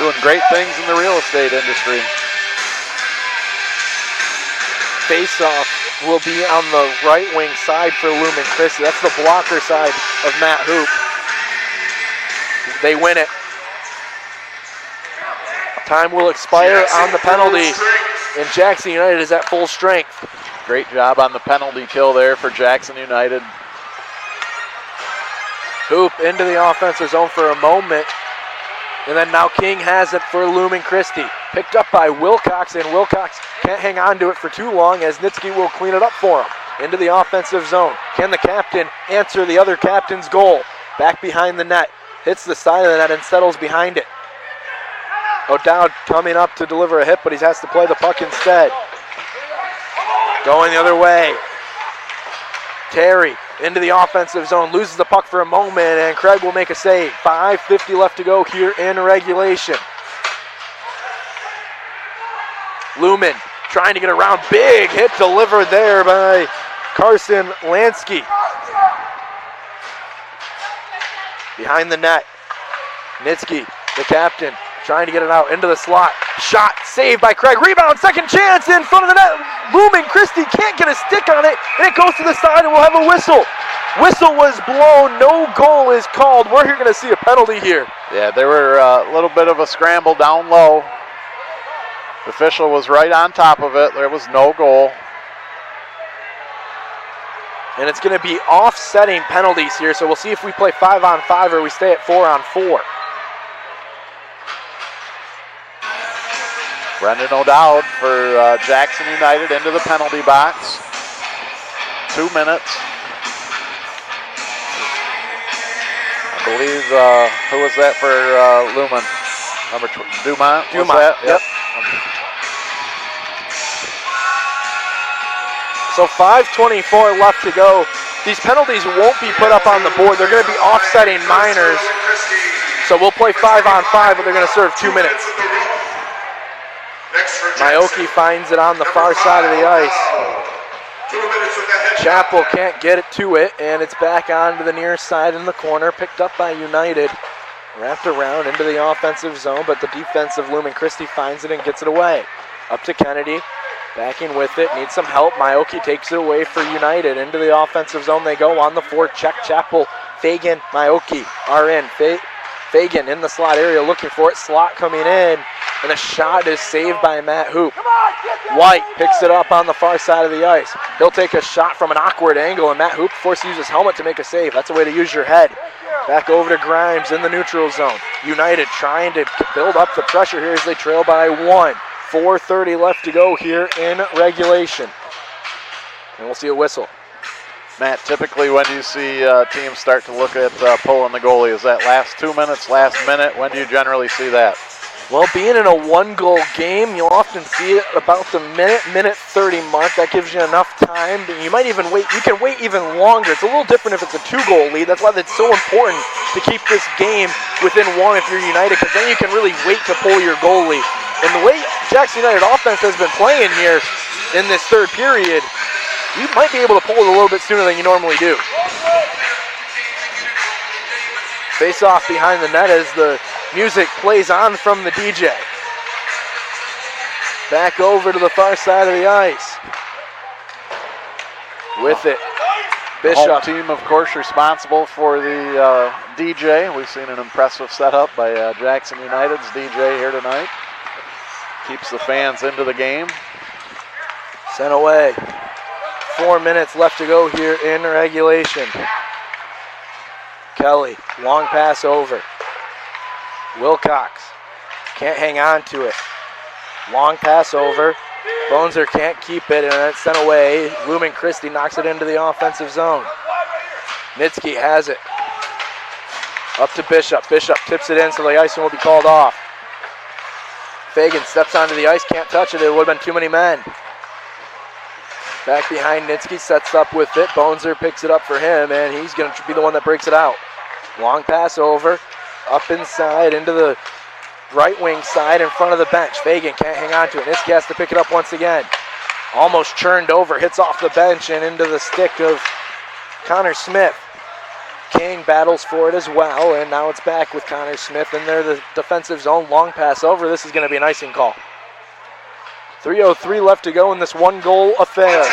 doing great things in the real estate industry. Face-off will be on the right wing side for Lumen Christi. That's the blocker side of Matt Hoop. They win it. Time will expire on the penalty, and Jackson United is at full strength. Great job on the penalty kill there for Jackson United. Hoop into the offensive zone for a moment, and then now King has it for Lumen Christi. Picked up by Wilcox, and Wilcox can't hang on to it for too long as Nitsky will clean it up for him. Into the offensive zone. Can the captain answer the other captain's goal? Back behind the net. Hits the side of the net and settles behind it. O'Dowd coming up to deliver a hit, but he has to play the puck instead. Going the other way. Terry into the offensive zone, loses the puck for a moment, and Craig will make a save. 5:50 left to go here in regulation. Lumen trying to get around. Big hit delivered there by Carson Lansky. Behind the net. Nitsky, the captain, trying to get it out into the slot. Shot saved by Craig. Rebound, second chance in front of the net. Lumen Christi can't get a stick on it, and it goes to the side, and we'll have a whistle. Whistle was blown. No goal is called. We're going to see a penalty here. Yeah, there were a little bit of a scramble down low. The official was right on top of it. There was no goal. And it's going to be offsetting penalties here, so we'll see if we play 5-on-5 or we stay at 4-on-4. Brendan O'Dowd for Jackson United into the penalty box. 2 minutes. I believe, who was that for Lumen? Number Dumont? Dumont, was that? yep. So 5:24 left to go. These penalties won't be put up on the board. They're going to be offsetting minors. So we'll play 5-on-5, but they're going to serve 2 minutes. Maoki finds it on the far side of the ice. Chappell can't get it to it, and it's back onto the near side in the corner, picked up by United. Wrapped around into the offensive zone, but the defensive Lumen Christi finds it and gets it away. Up to Kennedy, backing with it, needs some help. Maoki takes it away for United. Into the offensive zone they go on the forecheck. Chappell, Fagan, Maoki are in. Fagan in the slot area looking for it. Slot coming in, and a shot is saved by Matt Hoop. White picks it up on the far side of the ice. He'll take a shot from an awkward angle, and Matt Hoop forced to use his helmet to make a save. That's a way to use your head. Back over to Grimes in the neutral zone. United trying to build up the pressure here as they trail by 1. 4:30 left to go here in regulation. And we'll see a whistle. Matt, typically when you see teams start to look at pulling the goalie, is that last 2 minutes, last minute? When do you generally see that? Well, being in a one-goal game, you'll often see it about the minute 30 mark. That gives you enough time. You might even wait. You can wait even longer. It's a little different if it's a two-goal lead. That's why it's so important to keep this game within one if you're United, because then you can really wait to pull your goalie. And the way Jackson United offense has been playing here in this third period, you might be able to pull it a little bit sooner than you normally do. Face off behind the net as the music plays on from the DJ. Back over to the far side of the ice. With it, Bishop. The home team, of course, responsible for the DJ. We've seen an impressive setup by Jackson United's DJ here tonight. Keeps the fans into the game. Sent away. 4 minutes left to go here in regulation. Kelly, long pass over. Wilcox can't hang on to it. Long pass over. Bonser can't keep it, and it's sent away. Lumen Christi knocks it into the offensive zone. Nitsky has it. Up to Bishop. Bishop tips it in, so the icing will be called off. Fagan steps onto the ice, can't touch it. It would have been too many men. Back behind Nitsky, sets up with it. Bonser picks it up for him, and he's going to be the one that breaks it out. Long pass over, up inside, into the right wing side in front of the bench. Fagan can't hang on to it. Nitsky has to pick it up once again. Almost churned over, hits off the bench and into the stick of Conor Smith. King battles for it as well, and now it's back with Conor Smith in there, the defensive zone. Long pass over. This is going to be an icing call. 3:03 left to go in this one-goal affair.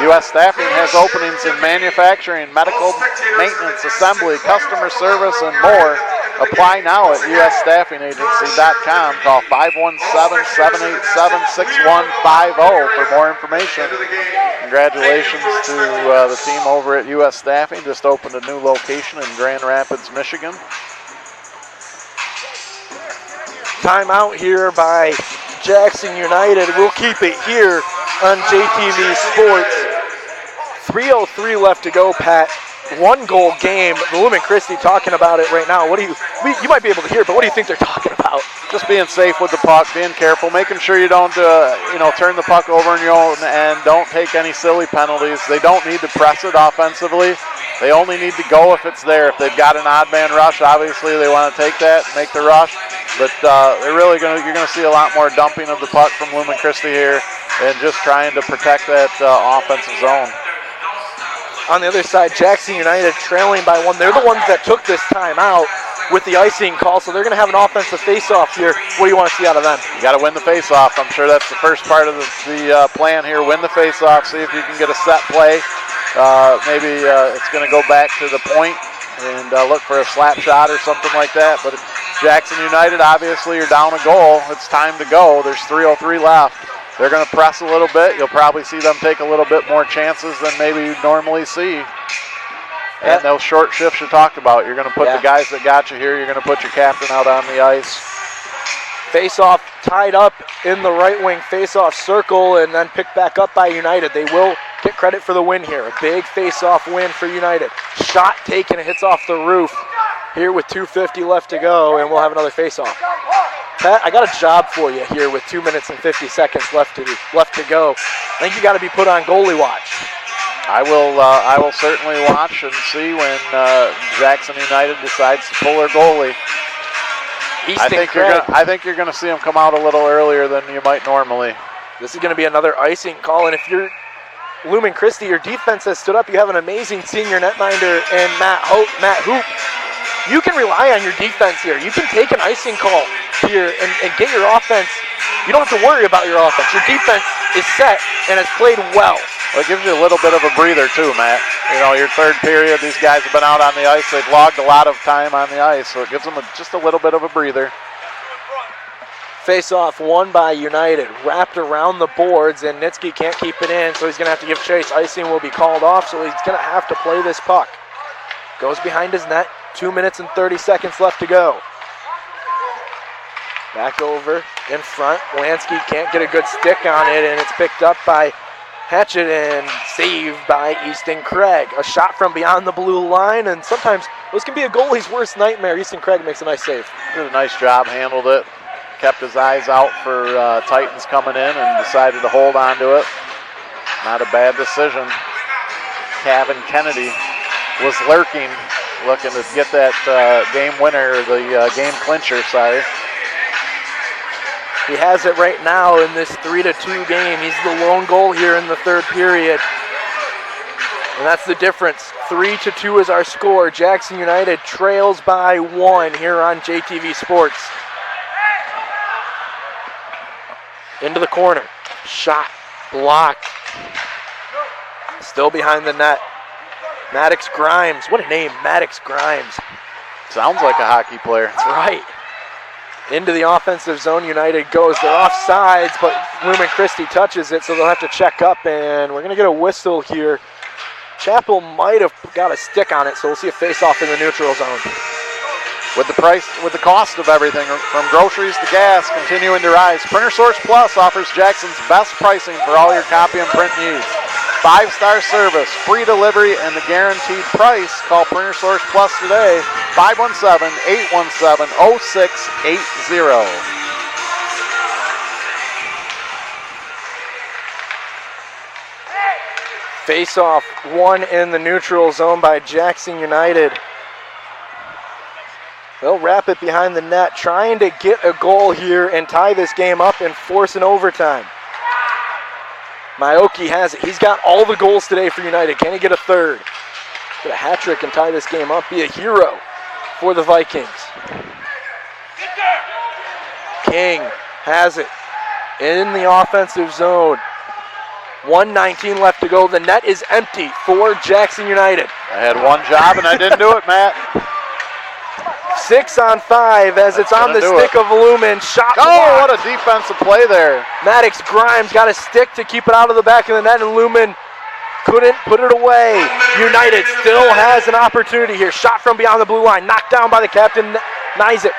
U.S. Staffing has openings in manufacturing, medical, maintenance, assembly, customer service, and more. Apply now at usstaffingagency.com. Call 517-787-6150 for more information. Congratulations to the team over at U.S. Staffing. Just opened a new location in Grand Rapids, Michigan. Timeout here by Jackson United. We'll keep it here on JTV Sports. 3:03 left to go, Pat. One-goal game. The Lumen Christi talking about it right now. What do you might be able to hear, but what do you think they're talking about? Just being safe with the puck, being careful, making sure you don't turn the puck over on your own and don't take any silly penalties. They don't need to press it offensively. They only need to go if it's there. If they've got an odd man rush, obviously they want to take that, make the rush. But you're going to see a lot more dumping of the puck from Lumen Christi here and just trying to protect that offensive zone. On the other side, Jackson United trailing by one. They're the ones that took this time out with the icing call, so they're going to have an offensive face-off here. What do you want to see out of them? You got to win the face-off. I'm sure that's the first part of the plan here. Win the face-off, see if you can get a set play. Maybe it's going to go back to the point and look for a slap shot or something like that. But Jackson United, obviously, you're down a goal. It's time to go. There's 3:03 left. They're going to press a little bit. You'll probably see them take a little bit more chances than maybe you'd normally see. And those short shifts you talked about. You're going to put the guys that got you here. You're going to put your captain out on the ice. Face-off tied up in the right wing face-off circle and then picked back up by United. They will get credit for the win here. A big face-off win for United. Shot taken, it hits off the roof here with 2:50 left to go, and we'll have another face-off. Pat, I got a job for you here with 2 minutes and 50 seconds left to go. I think you got to be put on goalie watch. I will certainly watch and see when Jackson United decides to pull their goalie. I think you're going to see them come out a little earlier than you might normally. This is going to be another icing call, and if you're Lumen Christi, your defense has stood up. You have an amazing senior netminder and Matt Hoop. You can rely on your defense here. You can take an icing call here and get your offense. You don't have to worry about your offense. Your defense is set and has played well. Well, it gives you a little bit of a breather too, Matt. Your third period, these guys have been out on the ice. They've logged a lot of time on the ice, so it gives them just a little bit of a breather. Face-off won by United. Wrapped around the boards, and Nitsky can't keep it in, so he's going to have to give chase. Icing will be called off, so he's going to have to play this puck. Goes behind his net. 2 minutes and 30 seconds left to go. Back over in front. Lansky can't get a good stick on it, and it's picked up by Hanchett and saved by Easton Craig. A shot from beyond the blue line, and sometimes those can be a goalie's worst nightmare. Easton Craig makes a nice save. Did a nice job, handled it. kept his eyes out for Titans coming in and decided to hold on to it. Not a bad decision. Kavin Kennedy was lurking, looking to get that game winner, or the game clincher, sorry. He has it right now in this 3-2 game. He's the lone goal here in the third period. And that's the difference. 3-2 is our score. Jackson United trails by 1 here on JTV Sports. Into the corner. Shot. Blocked. Still behind the net. Maddox Grimes. What a name, Maddox Grimes. Sounds like a hockey player. That's right. Into the offensive zone, United goes. They're offsides, but Lumen Christi touches it, so they'll have to check up, and we're going to get a whistle here. Chapel might have got a stick on it, so we'll see a face-off in the neutral zone. With the cost of everything, from groceries to gas, continuing to rise, Printer Source Plus offers Jackson's best pricing for all your copy and print needs. 5-star service, free delivery, and the guaranteed price. Call Printer Source Plus today, 517-817-0680. Face-off, 1 in the neutral zone by Jackson United. They'll wrap it behind the net, trying to get a goal here and tie this game up and force an overtime. Maioki has it. He's got all the goals today for United. Can he get a third? Get a hat trick and tie this game up. Be a hero for the Vikings. King has it in the offensive zone. 1:19 left to go. The net is empty for Jackson United. I had one job and I didn't do it, Matt. 6 on 5 as it's on the stick of Lumen. Shot blocked. Oh, what a defensive play there. Maddox Grimes got a stick to keep it out of the back of the net, and Lumen couldn't put it away. United still has an opportunity here. Shot from beyond the blue line, knocked down by the captain, Nizik.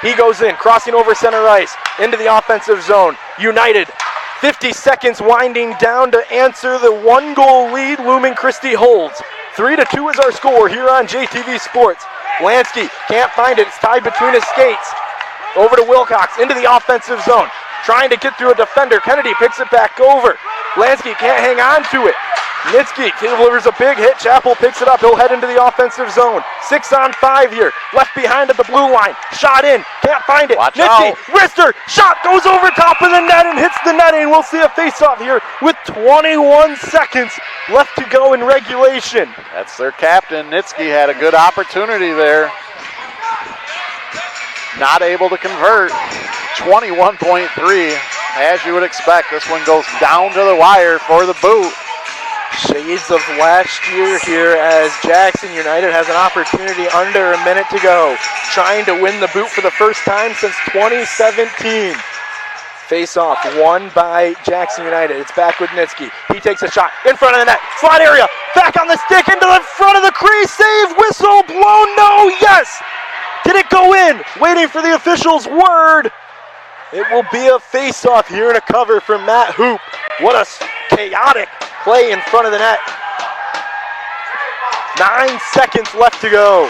He goes in, crossing over center ice, into the offensive zone. United, 50 seconds winding down to answer the 1-goal lead Lumen Christi holds. 3-2 is our score here on JTV Sports. Lansky can't find it. It's tied between his skates. Over to Wilcox into the offensive zone. Trying to get through a defender. Kennedy picks it back over. Lansky can't hang on to it. Nitsky delivers a big hit. Chapel picks it up. He'll head into the offensive zone. 6 on 5 here. Left behind at the blue line. Shot in. Can't find it. Nitsky, wrister. Shot goes over top of the net and hits the netting. We'll see a face-off here with 21 seconds left to go in regulation. That's their captain. Nitsky had a good opportunity there. Not able to convert. 21.3. As you would expect, this one goes down to the wire for the boot. Shades of last year here as Jackson United has an opportunity under a minute to go. Trying to win the boot for the first time since 2017. Face-off won by Jackson United. It's back with Nitsky. He takes a shot in front of the net. Slot area. Back on the stick into the front of the crease. Save. Whistle blown. No. Yes. Did it go in? Waiting for the official's word. It will be a face-off here and a cover from Matt Hoop. What a chaotic play in front of the net. 9 seconds left to go.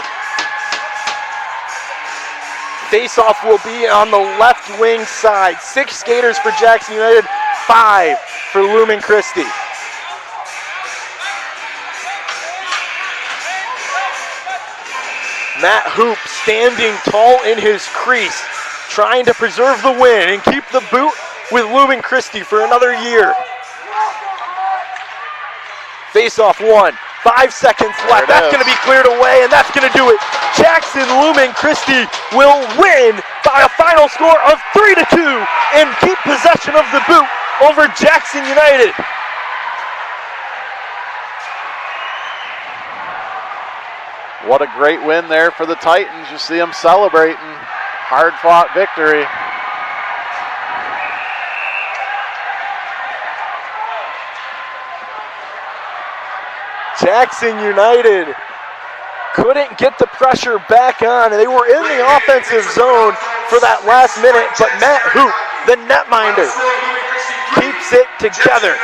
Face-off will be on the left wing side. 6 skaters for Jackson United, 5 for Lumen Christi. Matt Hoop standing tall in his crease, trying to preserve the win and keep the boot with Lumen Christi for another year. Face-off won. 5 seconds left. That's going to be cleared away, and that's going to do it. Jackson Lumen Christi will win by a final score of 3-2 and keep possession of the boot over Jackson United. What a great win there for the Titans. You see them celebrating. Hard-fought victory. Jackson United couldn't get the pressure back on. They were in the offensive zone for that last minute, but Matt Hoop, the netminder, keeps it together.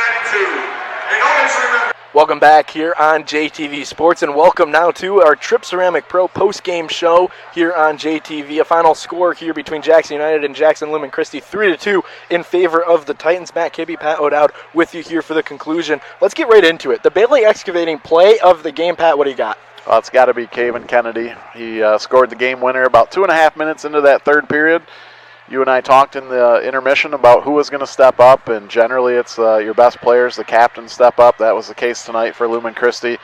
Welcome Welcome back here on JTV Sports, and welcome now to our Trip Ceramic Pro post-game show here on JTV. A final score here between Jackson United and Jackson Lumen Christi, 3-2 in favor of the Titans. Matt Kibbe, Pat O'Dowd with you here for the conclusion. Let's get right into it. The Bailey Excavating play of the game. Pat, what do you got? Well, it's got to be Kavin Kennedy. He scored the game winner about 2.5 minutes into that third period. You and I talked in the intermission about who was going to step up, and generally it's your best players, the captain, step up. That was the case tonight for Lumen Christi.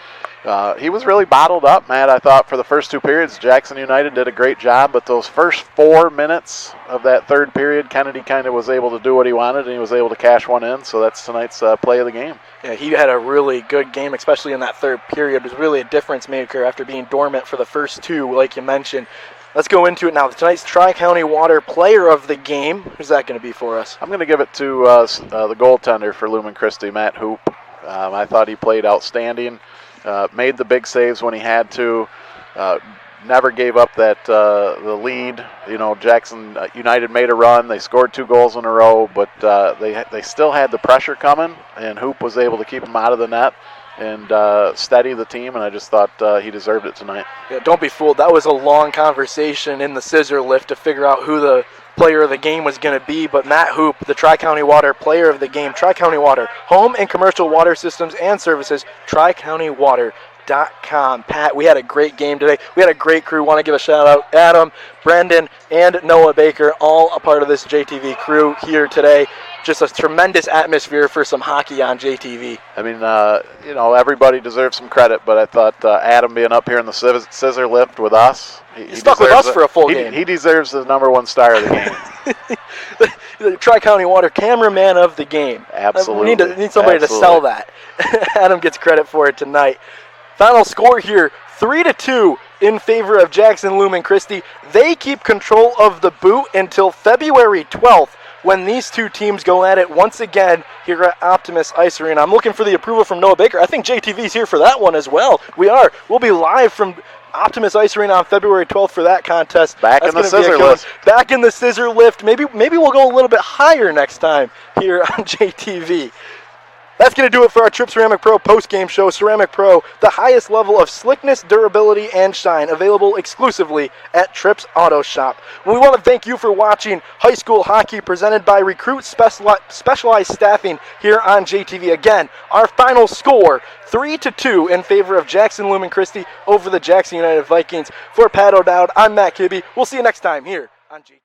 He was really bottled up, Matt. I thought for the first two periods, Jackson United did a great job, but those first 4 minutes of that third period, Kennedy kind of was able to do what he wanted, and he was able to cash one in, so that's tonight's play of the game. Yeah, he had a really good game, especially in that third period. It was really a difference maker after being dormant for the first two, like you mentioned. Let's go into it now. Tonight's Tri-County Water Player of the Game. Who's that going to be for us? I'm going to give it to the goaltender for Lumen Christi, Matt Hoop. I thought he played outstanding. Made the big saves when he had to. Never gave up that the lead. You know, Jackson United made a run. They scored 2 goals in a row, but they still had the pressure coming, and Hoop was able to keep them out of the net and steady the team, and I just thought he deserved it tonight. Yeah, don't be fooled. That was a long conversation in the scissor lift to figure out who the player of the game was going to be, but Matt Hoop, the Tri-County Water Player of the Game. Tri-County Water, home and commercial water systems and services, TriCountyWater.com. Pat, we had a great game today. We had a great crew. Want to give a shout out Adam, Brendan, and Noah Baker, all a part of this JTV crew here today. Just a tremendous atmosphere for some hockey on JTV. I mean, you know, everybody deserves some credit, but I thought Adam being up here in the scissor lift with us, he stuck with us for a full game. He deserves the #1 star of the game. the Tri-County Water cameraman of the game. Absolutely. We need somebody to sell that. Adam gets credit for it tonight. Final score here, 3-2 in favor of Jackson Lumen Christi. They keep control of the boot until February 12th. When these two teams go at it once again here at Optimus Ice Arena. I'm looking for the approval from Noah Baker. I think JTV's here for that one as well. We are. We'll be live from Optimus Ice Arena on February 12th for that contest. Back in the scissor lift. Back in the scissor lift. Maybe we'll go a little bit higher next time here on JTV. That's going to do it for our Trip Ceramic Pro post-game show. Ceramic Pro, the highest level of slickness, durability, and shine, available exclusively at Trips Auto Shop. We want to thank you for watching high school hockey presented by Recruit Specialized Staffing here on JTV. Again, our final score, 3-2 in favor of Jackson Lumen Christi over the Jackson United Vikings. For Pat O'Dowd, I'm Matt Kibbe. We'll see you next time here on JTV.